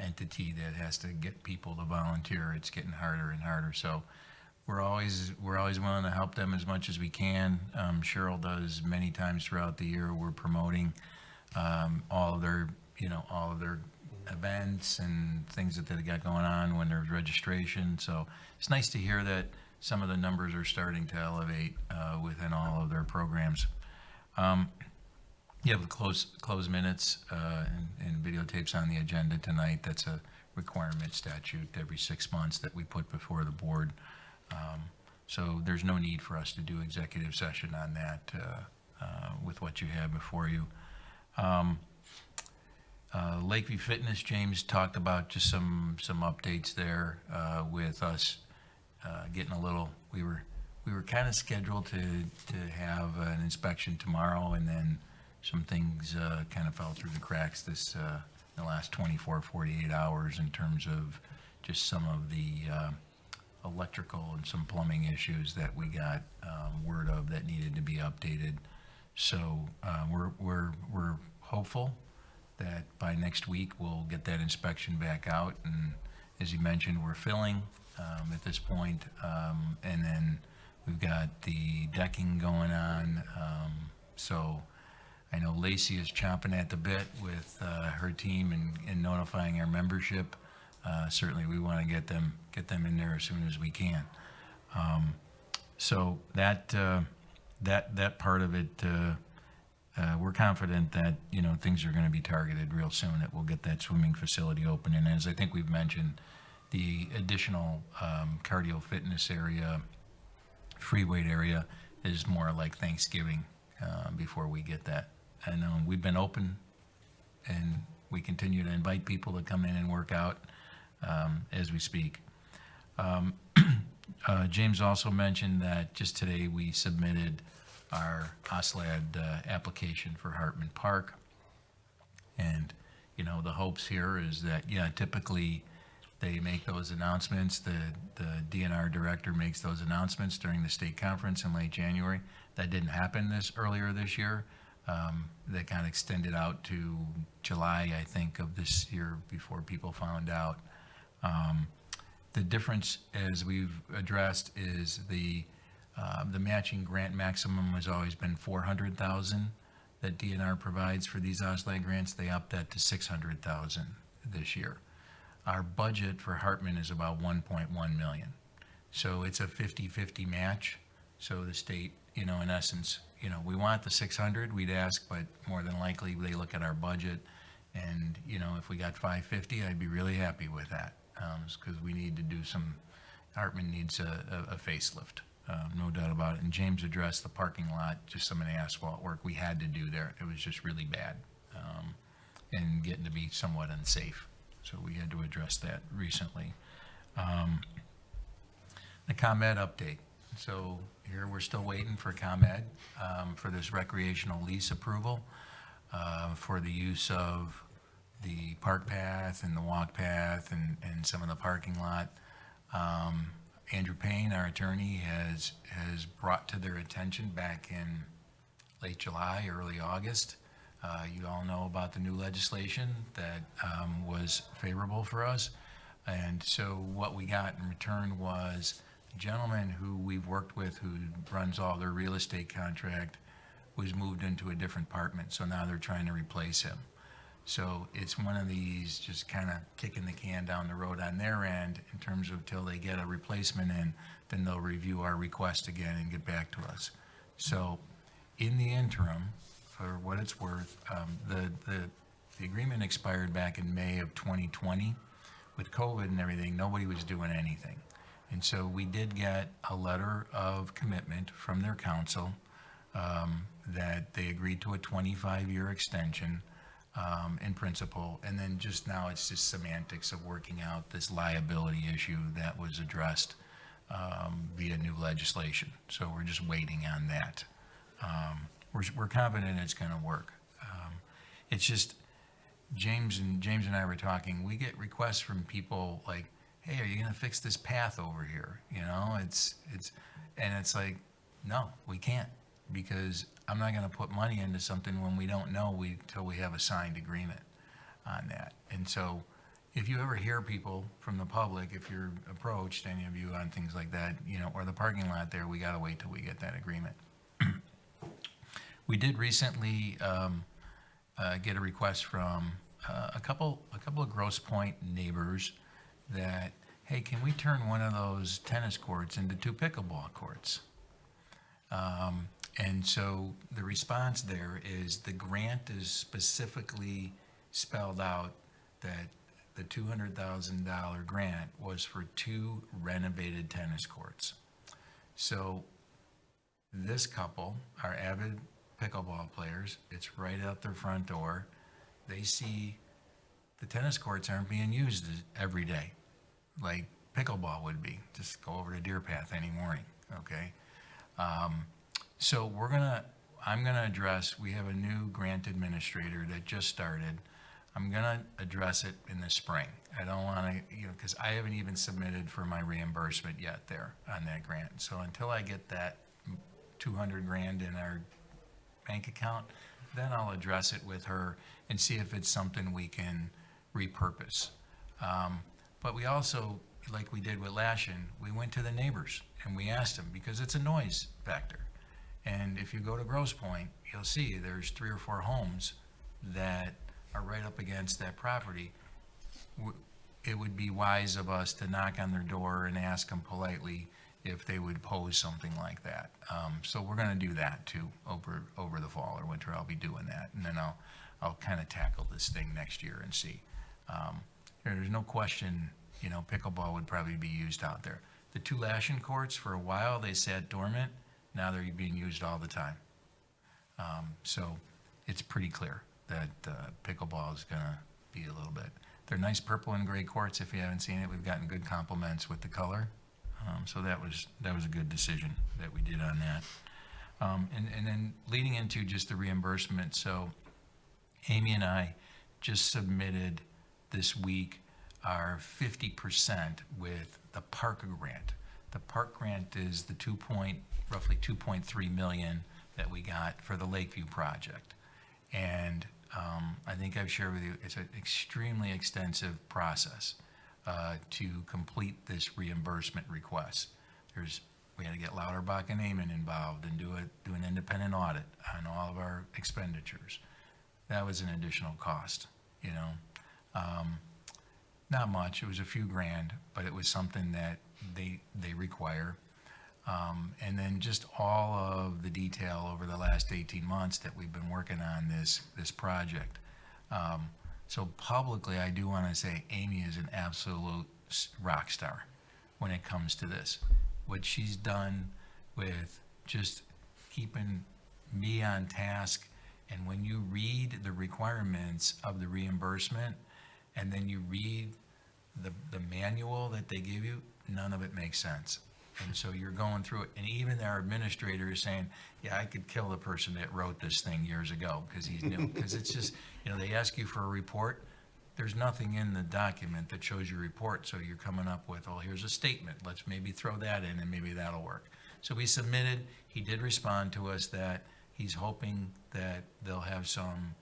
entity that has to get people to volunteer. It's getting harder and harder. So we're always willing to help them as much as we can. Cheryl does many times throughout the year. We're promoting all of their events and things that they got going on when there's registration. So it's nice to hear that some of the numbers are starting to elevate within all of their programs. You have the closed minutes and videotapes on the agenda tonight. That's a requirement statute every 6 months that we put before the board. So there's no need for us to do executive session on that with what you have before you. Lakeview Fitness, James talked about just some updates there with us getting a little, we were kind of scheduled to have an inspection tomorrow, and then some things kind of fell through the cracks the last 24, 48 hours in terms of just some of the electrical and some plumbing issues that we got word of that needed to be updated. So we're hopeful that by next week we'll get that inspection back out, and as you mentioned, we're filling at this point, and then we've got the decking going on. So I know Lacey is chomping at the bit with her team and notifying our membership. Certainly we want to get them in there as soon as we can. So that part of it, we're confident that things are going to be targeted real soon, that we'll get that swimming facility open. And as I think we've mentioned, the additional cardio fitness area, free weight area, is more like Thanksgiving before we get that. And we've been open, and we continue to invite people to come in and work out as we speak. James also mentioned that just today we submitted our OSLAD application for Hartman Park. And, the hopes here is that, typically they make those announcements. The DNR director makes those announcements during the state conference in late January. That didn't happen earlier this year. That kind of extended out to July, I think, of this year before people found out. The difference, as we've addressed, is the matching grant maximum has always been $400,000 that DNR provides for these OSLAD grants. They upped that to $600,000 this year. Our budget for Hartman is about $1.1 million. So it's a 50-50 match. So the state, in essence, we want the 600, we'd ask, but more than likely they look at our budget, and, if we got 550, I'd be really happy with that, because we need to do Hartman needs a facelift, no doubt about it. And James addressed the parking lot, just some of the asphalt work we had to do there. It was just really bad, and getting to be somewhat unsafe. So we had to address that recently. The ComEd update. So here we're still waiting for ComEd for this recreational lease approval for the use of the park path and the walk path and some of the parking lot. Andrew Payne, our attorney, has brought to their attention back in late July, early August. You all know about the new legislation that was favorable for us. And so what we got in return was a gentleman who we've worked with, who runs all their real estate contract, was moved into a different department. So now they're trying to replace him. So it's one of these just kind of kicking the can down the road on their end in terms of till they get a replacement in, then they'll review our request again and get back to us. So in the interim, for what it's worth, the agreement expired back in May of 2020. With COVID and everything, nobody was doing anything. And so we did get a letter of commitment from their council that they agreed to a 25-year extension in principle. And then just now it's just semantics of working out this liability issue that was addressed via new legislation. So we're just waiting on that. We're confident it's going to work. It's just James and I were talking. We get requests from people like, "Hey, are you going to fix this path over here?" You know, it's like, no, we can't, because I'm not going to put money into something when we don't know till we have a signed agreement on that. And so, if you ever hear people from the public, if you're approached, any of you, on things like that, you know, or the parking lot there, we got to wait till we get that agreement. We did recently get a request from a couple of Grosse Pointe neighbors that, hey, can we turn one of those tennis courts into 2 pickleball courts? And so the response there is the grant is specifically spelled out that the $200,000 grant was for 2 renovated tennis courts. So this couple are avid pickleball players. It's right out their front door. They see the tennis courts aren't being used every day like pickleball would be. Just go over to Deer Path any morning, okay? So I'm gonna address, we have a new grant administrator that just started. I'm gonna address it in the spring. I don't wanna, because I haven't even submitted for my reimbursement yet there on that grant. So until I get that 200 grand in our bank account, then I'll address it with her and see if it's something we can repurpose. But we also, like we did with Lashin, we went to the neighbors and we asked them, because it's a noise factor. And if you go to Grosse Pointe, you'll see there's 3 or 4 homes that are right up against that property. It would be wise of us to knock on their door and ask them politely if they would pose something like that. So we're gonna do that too over the fall or winter. I'll be doing that, and then I'll kind of tackle this thing next year and see. There's no question, pickleball would probably be used out there. The 2 Lashin courts, for a while, they sat dormant. Now they're being used all the time. So it's pretty clear that pickleball is gonna be a little bit. They're nice purple and gray courts. If you haven't seen it, we've gotten good compliments with the color. So that was a good decision that we did on that. And then leading into just the reimbursement, so Amy and I just submitted this week our 50% with the park grant. The park grant is the roughly 2.3 million that we got for the Lakeview project. And I think I've shared with you, it's an extremely extensive process to complete this reimbursement request. We had to get Lauterbach and Amen involved and do an independent audit on all of our expenditures. That was an additional cost, not much, it was a few grand, but it was something that they require. And then just all of the detail over the last 18 months that we've been working on this project. So publicly, I do want to say Amy is an absolute rock star when it comes to this. What she's done with just keeping me on task, and when you read the requirements of the reimbursement, and then you read the manual that they give you, none of it makes sense. And so you're going through it, and even our administrator is saying, yeah, I could kill the person that wrote this thing years ago because he's new. Because it's just, they ask you for a report. There's nothing in the document that shows your report, so you're coming up with, oh, here's a statement. Let's maybe throw that in, and maybe that'll work. So we submitted. He did respond to us that he's hoping that they'll have some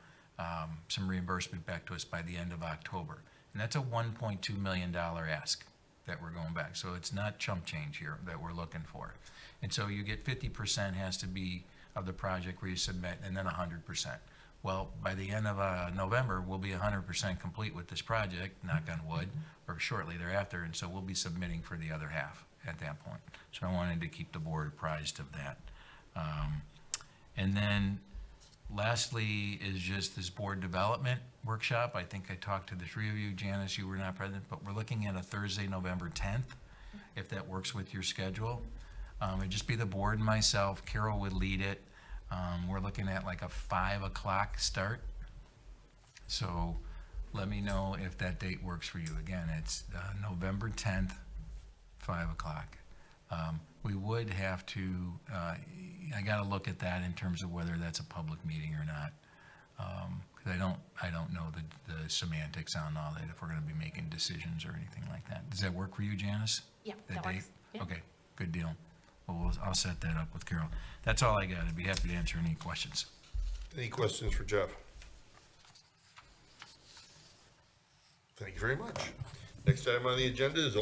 reimbursement back to us by the end of October. And that's a $1.2 million ask that we're going back. So it's not chump change here that we're looking for. And so you get 50% has to be of the project where you submit, and then 100%. Well, by the end of November, we'll be 100% complete with this project, knock on wood, or shortly thereafter, and so we'll be submitting for the other half at that point. So I wanted to keep the board apprised of that. And then lastly is just this board development workshop. I think I talked to the three of you. Janice, you were not present, but we're looking at a Thursday, November 10th, if that works with your schedule. It'd just be the board and myself. Carol would lead it. We're looking at like a 5 o'clock start. So let me know if that date works for you. Again, it's November 10th, 5 o'clock. We would have to, I gotta look at that in terms of whether that's a public meeting or not. Cause I don't know the semantics on all that, if we're gonna be making decisions or anything like that. Does that work for you, Janice? Yeah, That that date? works. Yeah. Okay, good deal. Well, I'll set that up with Carol. That's all I got. I'd be happy to answer any questions. Any questions for Jeff? Thank you very much. Next item on the agenda is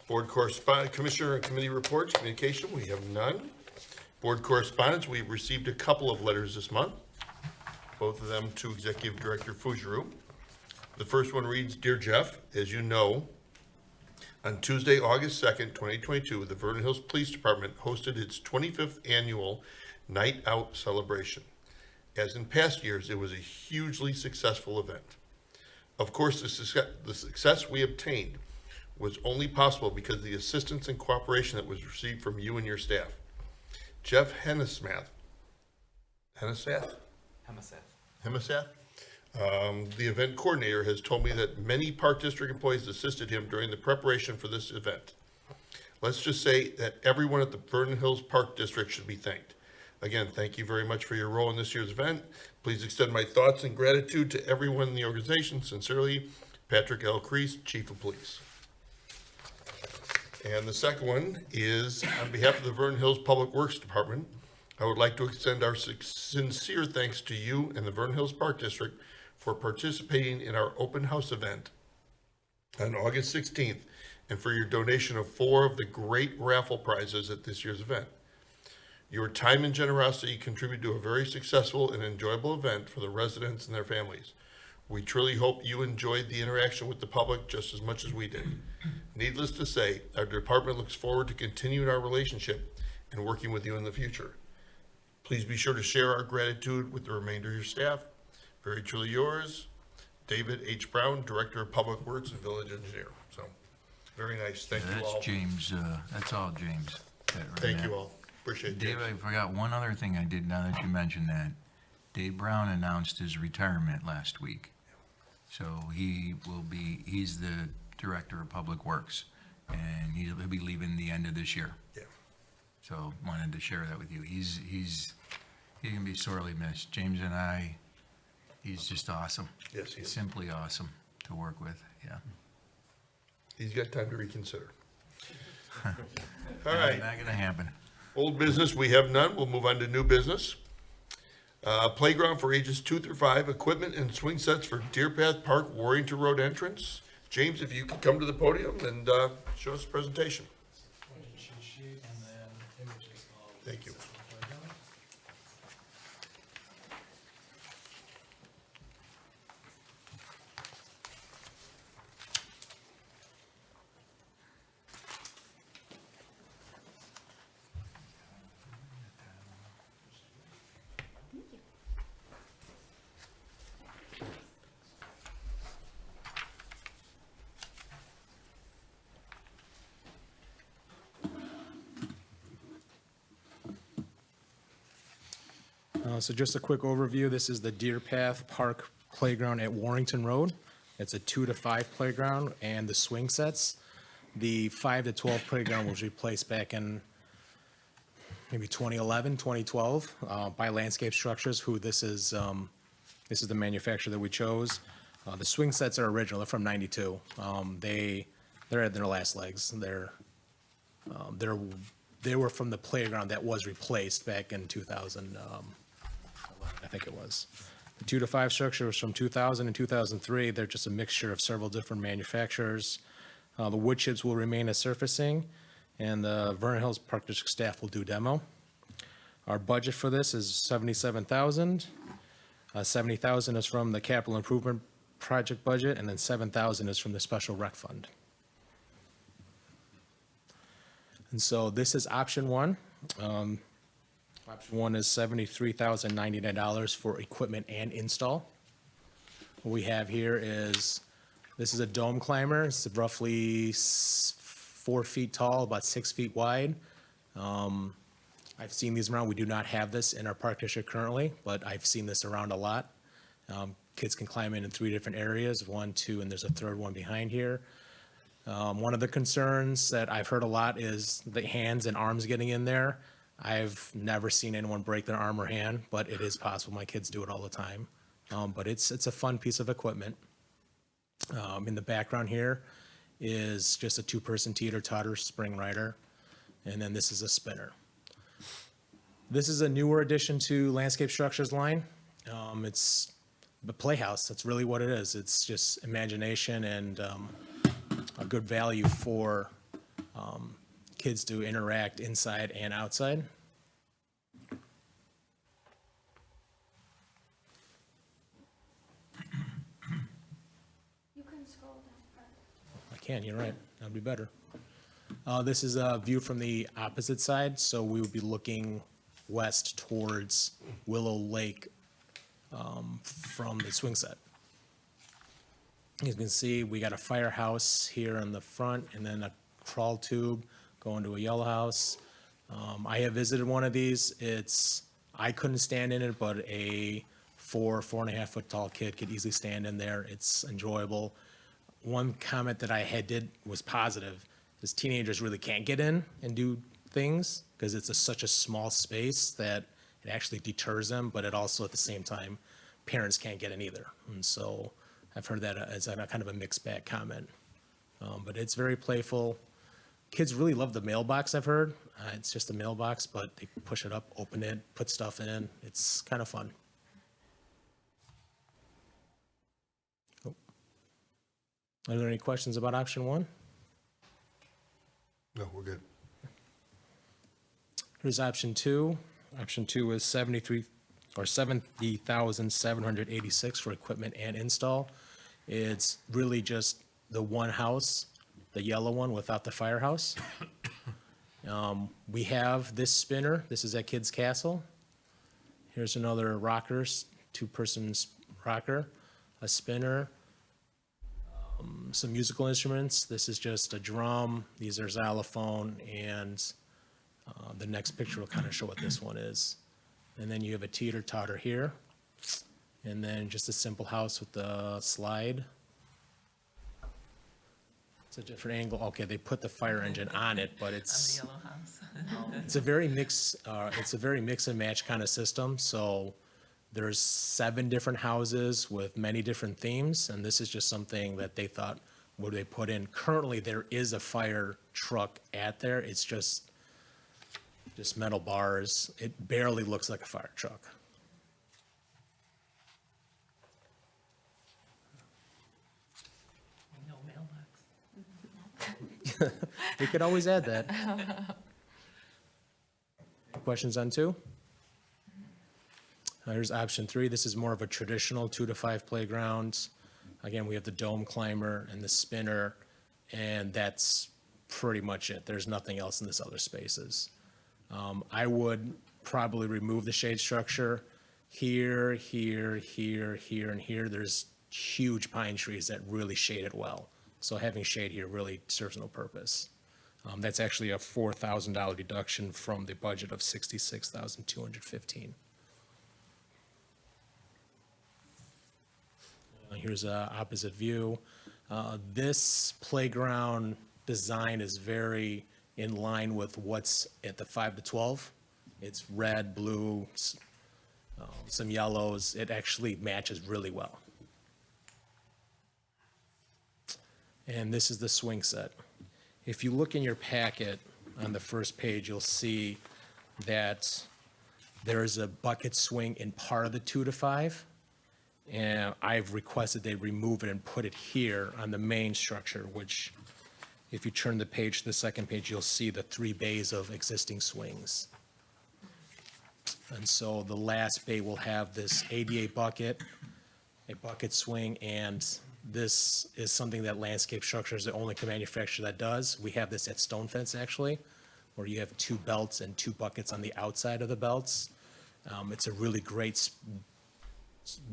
board correspondence, commissioner and committee reports, communication. We have none. Board correspondence, we've received a couple of letters this month, both of them to Executive Director Fougeroux. The first one reads, Dear Jeff, as you know, on Tuesday, August 2nd, 2022, the Vernon Hills Police Department hosted its 25th annual Night Out celebration. As in past years, it was a hugely successful event. Of course, the success we obtained was only possible because of the assistance and cooperation that was received from you and your staff. Jeff Hennessath, the event coordinator, has told me that many Park District employees assisted him during the preparation for this event. Let's just say that everyone at the Vernon Hills Park District should be thanked. Again, thank you very much for your role in this year's event. Please extend my thoughts and gratitude to everyone in the organization. Sincerely, Patrick L. Crease, Chief of Police. And the second one is, on behalf of the Vernon Hills Public Works Department, I would like to extend our sincere thanks to you and the Vernon Hills Park District for participating in our open house event on August 16th and for your donation of 4 of the great raffle prizes at this year's event. Your time and generosity contribute to a very successful and enjoyable event for the residents and their families. We truly hope you enjoyed the interaction with the public just as much as we did. Needless to say, our department looks forward to continuing our relationship and working with you in the future. Please be sure to share our gratitude with the remainder of your staff. Very truly yours, David H. Brown, Director of Public Works and Village Engineer. So, very nice. Thank you all. That's James, that's all James. Thank you all. Appreciate it. Dave, I forgot one other thing I did now that you mentioned that. Dave Brown announced his retirement last week. So he's the Director of Public Works, and he'll be leaving the end of this year. Yeah. So wanted to share that with you. He can be sorely missed. James and I, he's just awesome. Yes, he is. Simply awesome to work with, yeah. He's got time to reconsider. All right. Not gonna happen. Old business, we have none. We'll move on to new business. Playground for ages 2 through 5, equipment and swing sets for Deer Path Park, Warrington Road entrance. James, if you could come to the podium and show us the presentation. Thank you. So just a quick overview, this is the Deer Path Park Playground at Warrington Road. It's a 2 to 5 playground and the swing sets. The 5 to 12 playground was replaced back in maybe 2011, 2012 by Landscape Structures, who this is the manufacturer that we chose. The swing sets are original, they're from 92. They're at their last legs. They were from the playground that was replaced back in 2000. I think it was. The 2 to 5 structure was from 2000 and 2003. They're just a mixture of several different manufacturers. The wood chips will remain as surfacing, and the Vernon Hills Park District staff will do demo. Our budget for this is $77,000. $70,000 is from the capital improvement project budget, and then $7,000 is from the special rec fund. And so this is option one. Option one is $73,099 for equipment and install. What we have here is, this is a dome climber. It's roughly 4 feet tall, about 6 feet wide. I've seen these around. We do not have this in our park district currently, but I've seen this around a lot. Kids can climb in 3 different areas, 1, 2, and there's a third one behind here. One of the concerns that I've heard a lot is the hands and arms getting in there. I've never seen anyone break their arm or hand, but it is possible. My kids do it all the time. But it's a fun piece of equipment. In the background here is just a 2-person teeter-totter spring rider, and then this is a spinner. This is a newer addition to landscape structures line. It's the playhouse. That's really what it is. It's just imagination and a good value for kids to interact inside and outside. You can scroll down. I can, you're right. That'd be better. This is a view from the opposite side, so we would be looking west towards Willow Lake from the swing set. As you can see, we got a firehouse here in the front and then a crawl tube going to a yellow house. I have visited one of these. I couldn't stand in it, but a 4.5 foot tall kid could easily stand in there. It's enjoyable. One comment that I did was positive, is teenagers really can't get in and do things because it's such a small space that it actually deters them, but it also at the same time, parents can't get in either. And so I've heard that as a kind of a mixed bag comment. But it's very playful. Kids really love the mailbox, I've heard. It's just a mailbox, but they push it up, open it, put stuff in. It's kind of fun. Oh. Are there any questions about option one? No, we're good. Here's option two. Option two is $70,786 for equipment and install. It's really just the one house, the yellow one without the firehouse. We have this spinner. This is at Kids Castle. Here's another rocker, 2-person rocker, a spinner, some musical instruments. This is just a drum. These are xylophone, and the next picture will kind of show what this one is. And then you have a teeter-totter here, and then just a simple house with the slide. It's a different angle. Okay, they put the fire engine on it, but it's On the yellow house. it's a very mix and match kind of system. So there's 7 different houses with many different themes, and this is just something that they thought, what do they put in? Currently, there is a fire truck at there. It's just metal bars. It barely looks like a fire truck. No mailbox. We could always add that. Questions on 2? Here's option 3. This is more of a traditional 2 to 5 playground. Again, we have the dome climber and the spinner, and that's pretty much it. There's nothing else in this other spaces. I would probably remove the shade structure here, here, here, here, and here. There's huge pine trees that really shade it well. So having shade here really serves no purpose. That's actually a $4,000 deduction from the budget of $66,215. Here's an opposite view. This playground design is very in line with what's at the 5 to 12. It's red, blue, some yellows. It actually matches really well. And this is the swing set. If you look in your packet on the first page, you'll see that there is a bucket swing in part of the 2 to 5. And I've requested they remove it and put it here on the main structure, which if you turn the page to the second page, you'll see the 3 bays of existing swings. And so the last bay will have this ADA bucket, a bucket swing, and this is something that Landscape Structure is the only manufacturer that does. We have this at Stone Fence, actually, where you have 2 belts and 2 buckets on the outside of the belts. It's a really great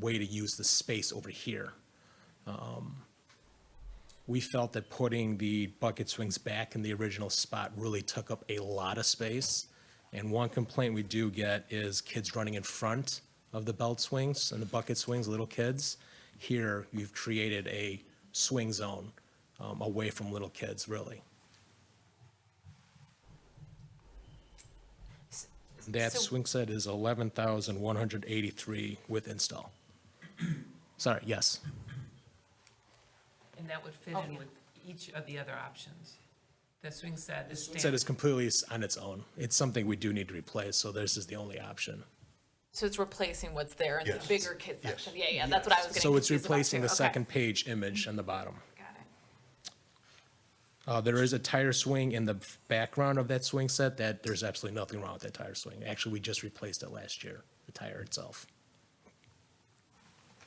way to use the space over here. We felt that putting the bucket swings back in the original spot really took up a lot of space. And one complaint we do get is kids running in front of the belt swings and the bucket swings, little kids. Here, you've created a swing zone away from little kids, really. That So- swing set is 11,183 with install. Sorry, yes. And that would fit in with each of the other options. The swing set is Set is standard. completely on its own. It's something we do need to replace, so this is the only option. So it's replacing what's there in the Yes. bigger kid section. Yeah, that's what I was getting So it's confused about replacing too. the Okay. second page image on the bottom. Got it. There is a tire swing in the background of that swing set that there's absolutely nothing wrong with that tire swing. Actually, we just replaced it last year, the tire itself.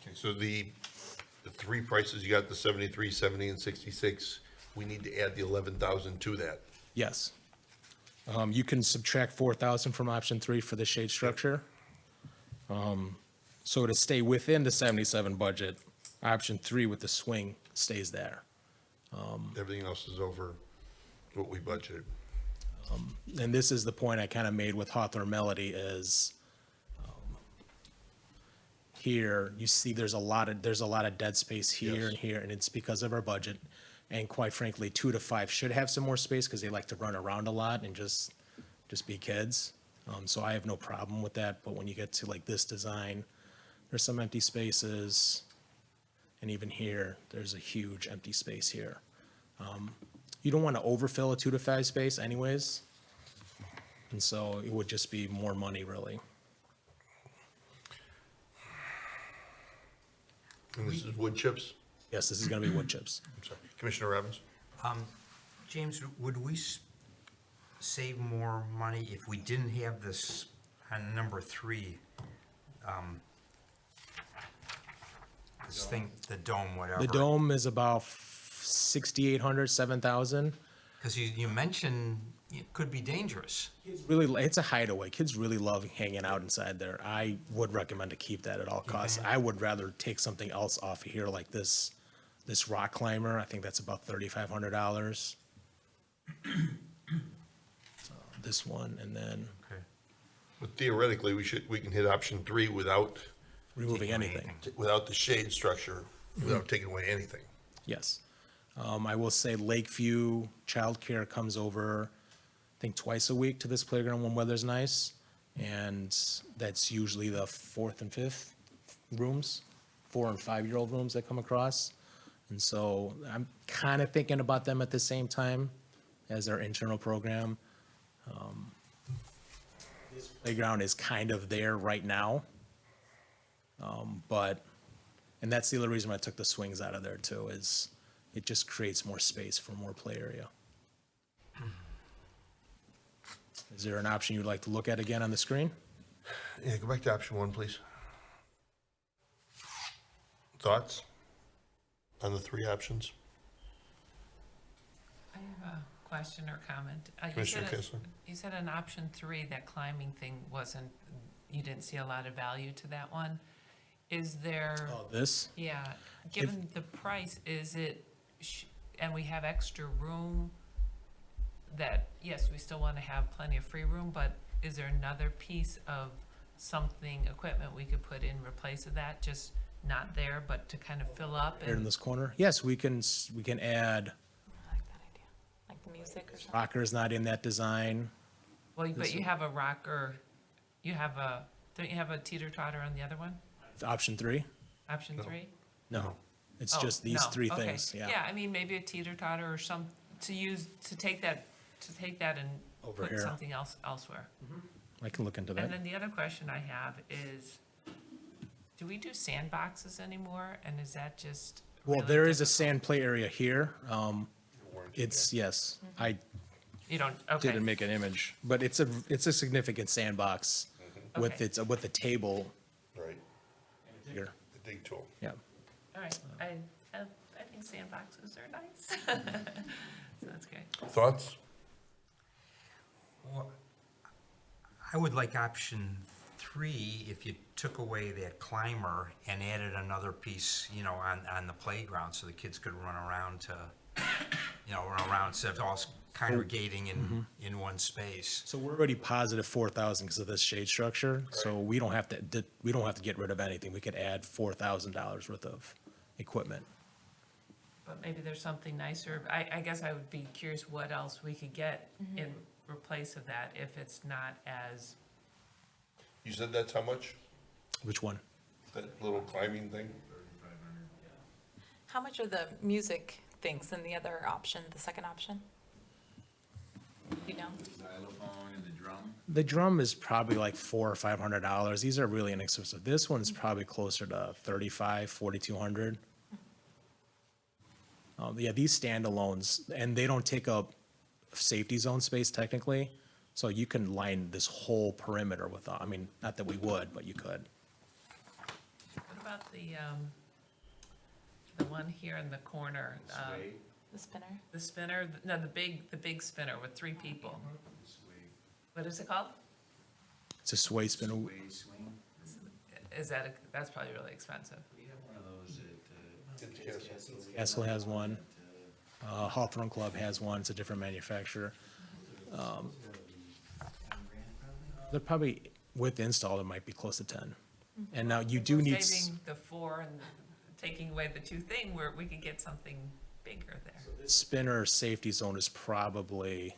Okay, so the 3 prices, you got the 73, 70, and 66. We need to add the 11,000 to that. Yes. You can subtract 4,000 from option 3 for the shade structure. So to stay within the 77 budget, option 3 with the swing stays there. Everything else is over what we budgeted. And this is the point I kind of made with Hawthorne Melody is here, you see there's a lot of dead space here and here, and it's because of our budget. And quite frankly, 2 to 5 should have some more space because they like to run around a lot and just be kids. So I have no problem with that, but when you get to like this design, there's some empty spaces. And even here, there's a huge empty space here. You don't want to overfill a 2 to 5 space anyways. And so it would just be more money, really. And this is wood chips? Yes, this is going to be wood chips. I'm sorry. Commissioner Robbins? James, would we save more money if we didn't have this on number 3? This thing, the dome, whatever. The dome is about 6,800, 7,000. Because you mentioned it could be dangerous. Really, it's a hideaway. Kids really love hanging out inside there. I would recommend to keep that at all costs. I would rather take something else off of here, like this rock climber. I think that's about $3,500. This one, and then But theoretically, we can hit option 3 without removing anything. Without the shade structure, without taking away anything. Yes. I will say Lakeview Childcare comes over, I think, twice a week to this playground when weather's nice. And that's usually the 4th and 5th rooms, 4 and 5-year-old rooms that come across. And so I'm kind of thinking about them at the same time as our internal program. This playground is kind of there right now. And that's the other reason why I took the swings out of there too, is it just creates more space for more play area. Is there an option you'd like to look at again on the screen? Yeah, go back to option 1, please. Thoughts on the 3 options? I have a question or comment. Commissioner Kessler? You said in option 3, that climbing thing you didn't see a lot of value to that one. Is there? Oh, this? Yeah, given the price, and we have extra room, that, yes, we still want to have plenty of free room, but is there another piece of equipment we could put in replace of that, just not there, but to kind of fill up? Here in this corner? Yes, we can add, Like the music or something? rocker's not in that design. Well, but you have a rocker, don't you have a teeter-totter on the other one? Option 3? Option 3? No, it's Oh, just these no, 3 okay. things, yeah. Yeah, I mean, maybe a teeter-totter or to take that and Over put here. something else elsewhere. I can look into And that. then the other question I have is, do we do sandboxes anymore, and is that just? Well, really there is a sand play area here. Yes, I You don't, okay. didn't make an image, but it's a significant sandbox. with Okay. with a table. Right, Here. the dig tool. Yeah. All right, I think sandboxes are nice. So that's great. Thoughts? Well, I would like option 3 if you took away that climber and added another piece, on the playground so the kids could run around run around instead of all congregating in one space. So we're already positive 4,000 because of this shade structure. So we don't have to get rid of anything. We could add $4,000 worth of equipment. But maybe there's something nicer. I guess I would be curious what else we could get in replace of that if it's not as, You said that's how much? Which one? That little climbing thing? How much are the music things in the other option, the second option? You know? Xylophone and the drum. The drum is probably like $400 or $500. These are really inexpensive. This one's probably closer to $3,500, $4,200. Yeah, these standalones, and they don't take up safety zone space technically, so you can line this whole perimeter with, I mean, not that we would, but you could. what about the one here in the corner? The spinner? The spinner, no, the big spinner with 3 people. What is it called? It's a sway spinner. Is that, that's probably really expensive. We have one of those at, Castle has one. Hawthorne Club has one. It's a different manufacturer. They're probably, with install, it might be close to 10. And now you do need, Saving the 4 and taking away the 2 thing where we could get something bigger there. this spinner safety zone is probably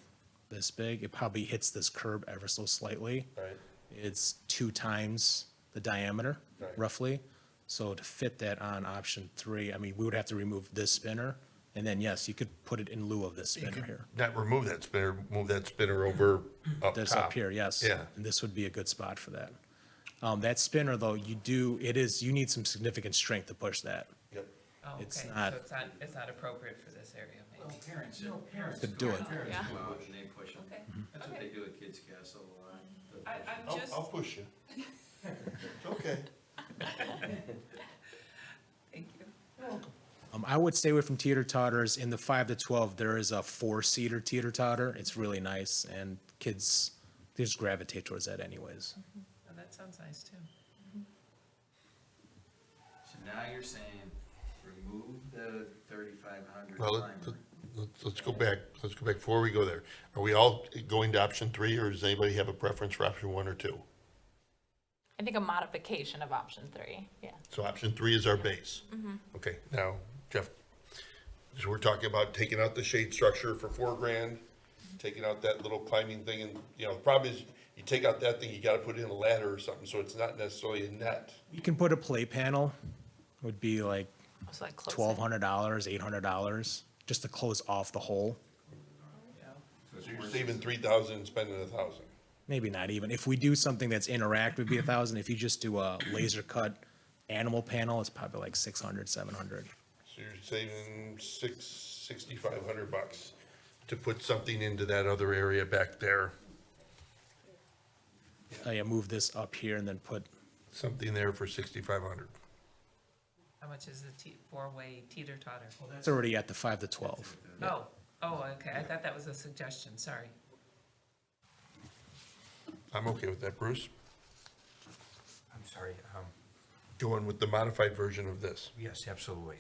this big. It probably hits this curb ever so slightly. Right. It's 2 times the diameter, Right. roughly. So to fit that on option 3, I mean, we would have to remove this spinner, and then, yes, you could put it in lieu of this You spinner could here. not remove that spinner, move that spinner over up This top. up here, yes. Yeah. And this would be a good spot for that. That spinner, though, you need some significant strength to push that. Yep. Oh, okay, It's so not- it's not appropriate for this area, maybe. parents Could do it. Parents Yeah. go out and they push them. Okay. That's what Okay. they do at Kids Castle. I'm just, I'll push you. It's okay. thank you. I would stay away from teeter-totters. In the 5 to 12, there is a 4-seater teeter-totter. It's really nice, and kids, they just gravitate towards that anyways. Oh, that sounds nice too. So now you're saying remove the 3,500 Well, climber. let's go back, before we go there. Are we all going to option 3, or does anybody have a preference for option 1 or 2? I think a modification of option 3, yeah. So option 3 is our base. Okay, now, Jeff, so we're talking about taking out the shade structure for $4,000, taking out that little climbing thing, and, the problem is, you take out that thing, you gotta put in a ladder or something, so it's not necessarily a net. You can put a play panel, would be like So like close it. $1,200, $800, just to close off the hole. So you're saving 3,000 and spending 1,000. Maybe not even. If we do something that's interactive, it'd be 1,000. If you just do a laser cut animal panel, it's probably like 600, 700. So you're saving $6,500 to put something into that other area back there, Yeah, move this up here and then put, something there for $6,500. How much is the 4-way teeter-totter? it's already at the 5 to 12. Oh, okay, I thought that was a suggestion, sorry. I'm okay with that, Bruce. I'm sorry, Going with the modified version of this. yes, absolutely.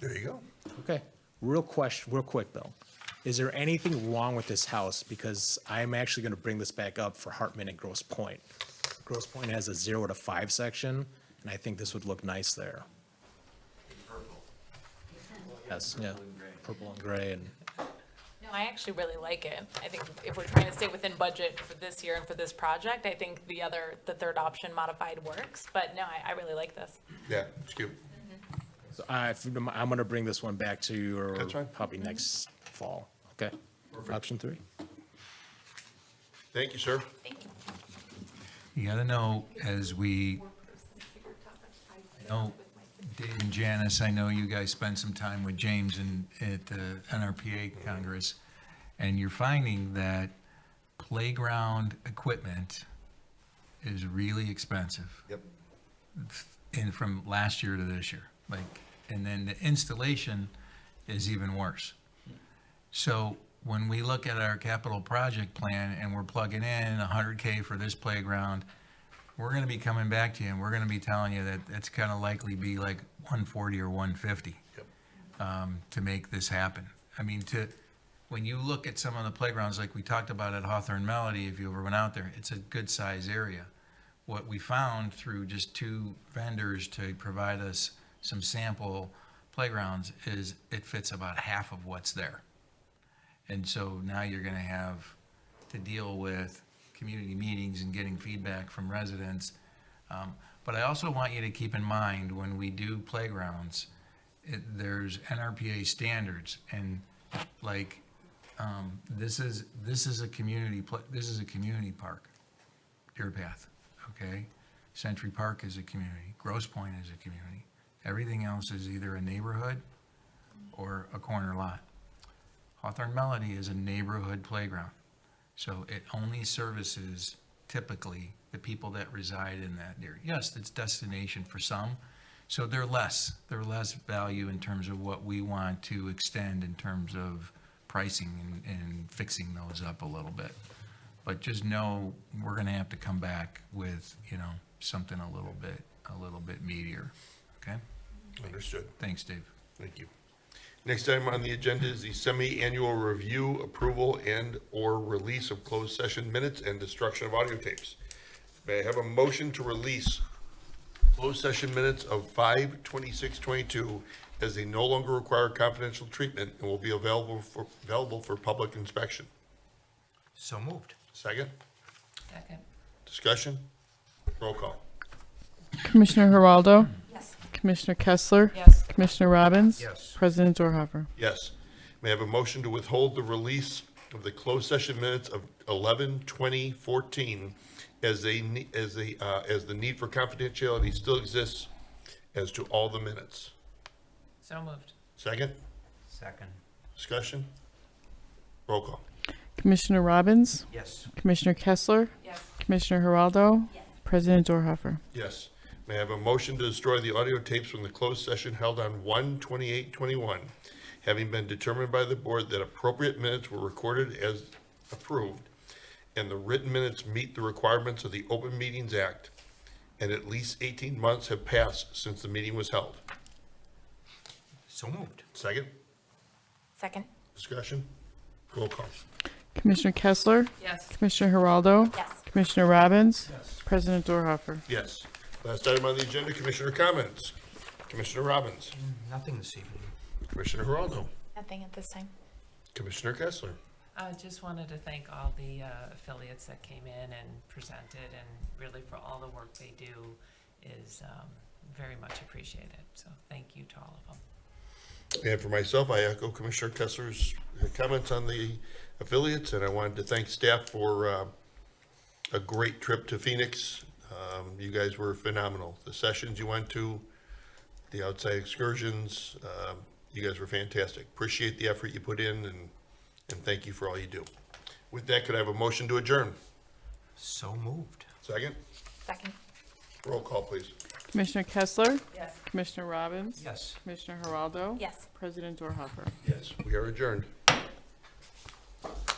There you go. Okay, real quick though. Is there anything wrong with this house? Because I'm actually gonna bring this back up for Hartman and Grosse Pointe. Grosse Pointe has a 0 to 5 section, and I think this would look nice there. Yes, yeah, purple and gray, and No, I actually really like it. I think if we're trying to stay within budget for this year and for this project, I think the third option modified works, but no, I really like this. Yeah, it's cute. so I'm gonna bring this one back to you, or That's fine. probably next fall, okay? Option 3. Thank you, sir. Thank you. You gotta know, as we, I know, Dave and Janice, I know you guys spent some time with James at the NRPA Congress, and you're finding that playground equipment is really expensive. Yep. And from last year to this year, and then the installation is even worse. So when we look at our capital project plan and we're plugging in 100K for this playground, we're gonna be coming back to you and we're gonna be telling you that it's gonna likely be like 140 or 150 to make this happen. I mean, when you look at some of the playgrounds like we talked about at Hawthorne Melody, if you ever went out there, it's a good size area. What we found through just 2 vendors to provide us some sample playgrounds is it fits about half of what's there. And so now you're gonna have to deal with community meetings and getting feedback from residents. But I also want you to keep in mind, when we do playgrounds, there's NRPA standards, and this is a community park, Deer Path, okay? Century Park is a community, Grosse Pointe is a community. Everything else is either a neighborhood or a corner lot. Hawthorne Melody is a neighborhood playground, so it only services typically the people that reside in that area. Yes, it's destination for some, so they're less value in terms of what we want to extend in terms of pricing and fixing those up a little bit. But just know, we're gonna have to come back with, something a little bit meatier, okay? Understood. Thanks, Dave. Thank you. Next item on the agenda is the semi-annual review, approval, and/or release of closed session minutes and destruction of audio tapes. May I have a motion to release closed session minutes of 5/26/22 as they no longer require confidential treatment and will be available for public inspection? So moved. Second? Second. Discussion? Roll call. Commissioner Geraldo. Yes. Commissioner Kessler. Yes. Commissioner Robbins. Yes. President Dorhofer. Yes. May I have a motion to withhold the release of the closed session minutes of 11/20/14 as the need for confidentiality still exists as to all the minutes? So moved. Second? Second. Discussion? Roll call. Commissioner Robbins. Yes. Commissioner Kessler. Yes. Commissioner Geraldo. Yes. President Dorhofer. Yes. May I have a motion to destroy the audio tapes from the closed session held on 1/28/21, having been determined by the board that appropriate minutes were recorded as approved, and the written minutes meet the requirements of the Open Meetings Act, and at least 18 months have passed since the meeting was held? So moved. Second? Second. Discussion? Roll call. Commissioner Kessler. Yes. Commissioner Geraldo. Yes. Commissioner Robbins. President Dorhofer. Yes. Last item on the agenda, Commissioner comments. Commissioner Robbins. Nothing this evening. Commissioner Geraldo. Nothing at this time. Commissioner Kessler. I just wanted to thank all the affiliates that came in and presented, and really for all the work they do is very much appreciated. So thank you to all of them. And for myself, I echo Commissioner Kessler's comments on the affiliates, and I wanted to thank staff for a great trip to Phoenix. You guys were phenomenal. The sessions you went to, the outside excursions, you guys were fantastic. Appreciate the effort you put in, and thank you for all you do. With that, could I have a motion to adjourn? So moved. Second? Second. Roll call, please. Commissioner Kessler. Yes. Commissioner Robbins. Yes. Commissioner Geraldo. Yes. President Dorhofer. Yes. We are adjourned.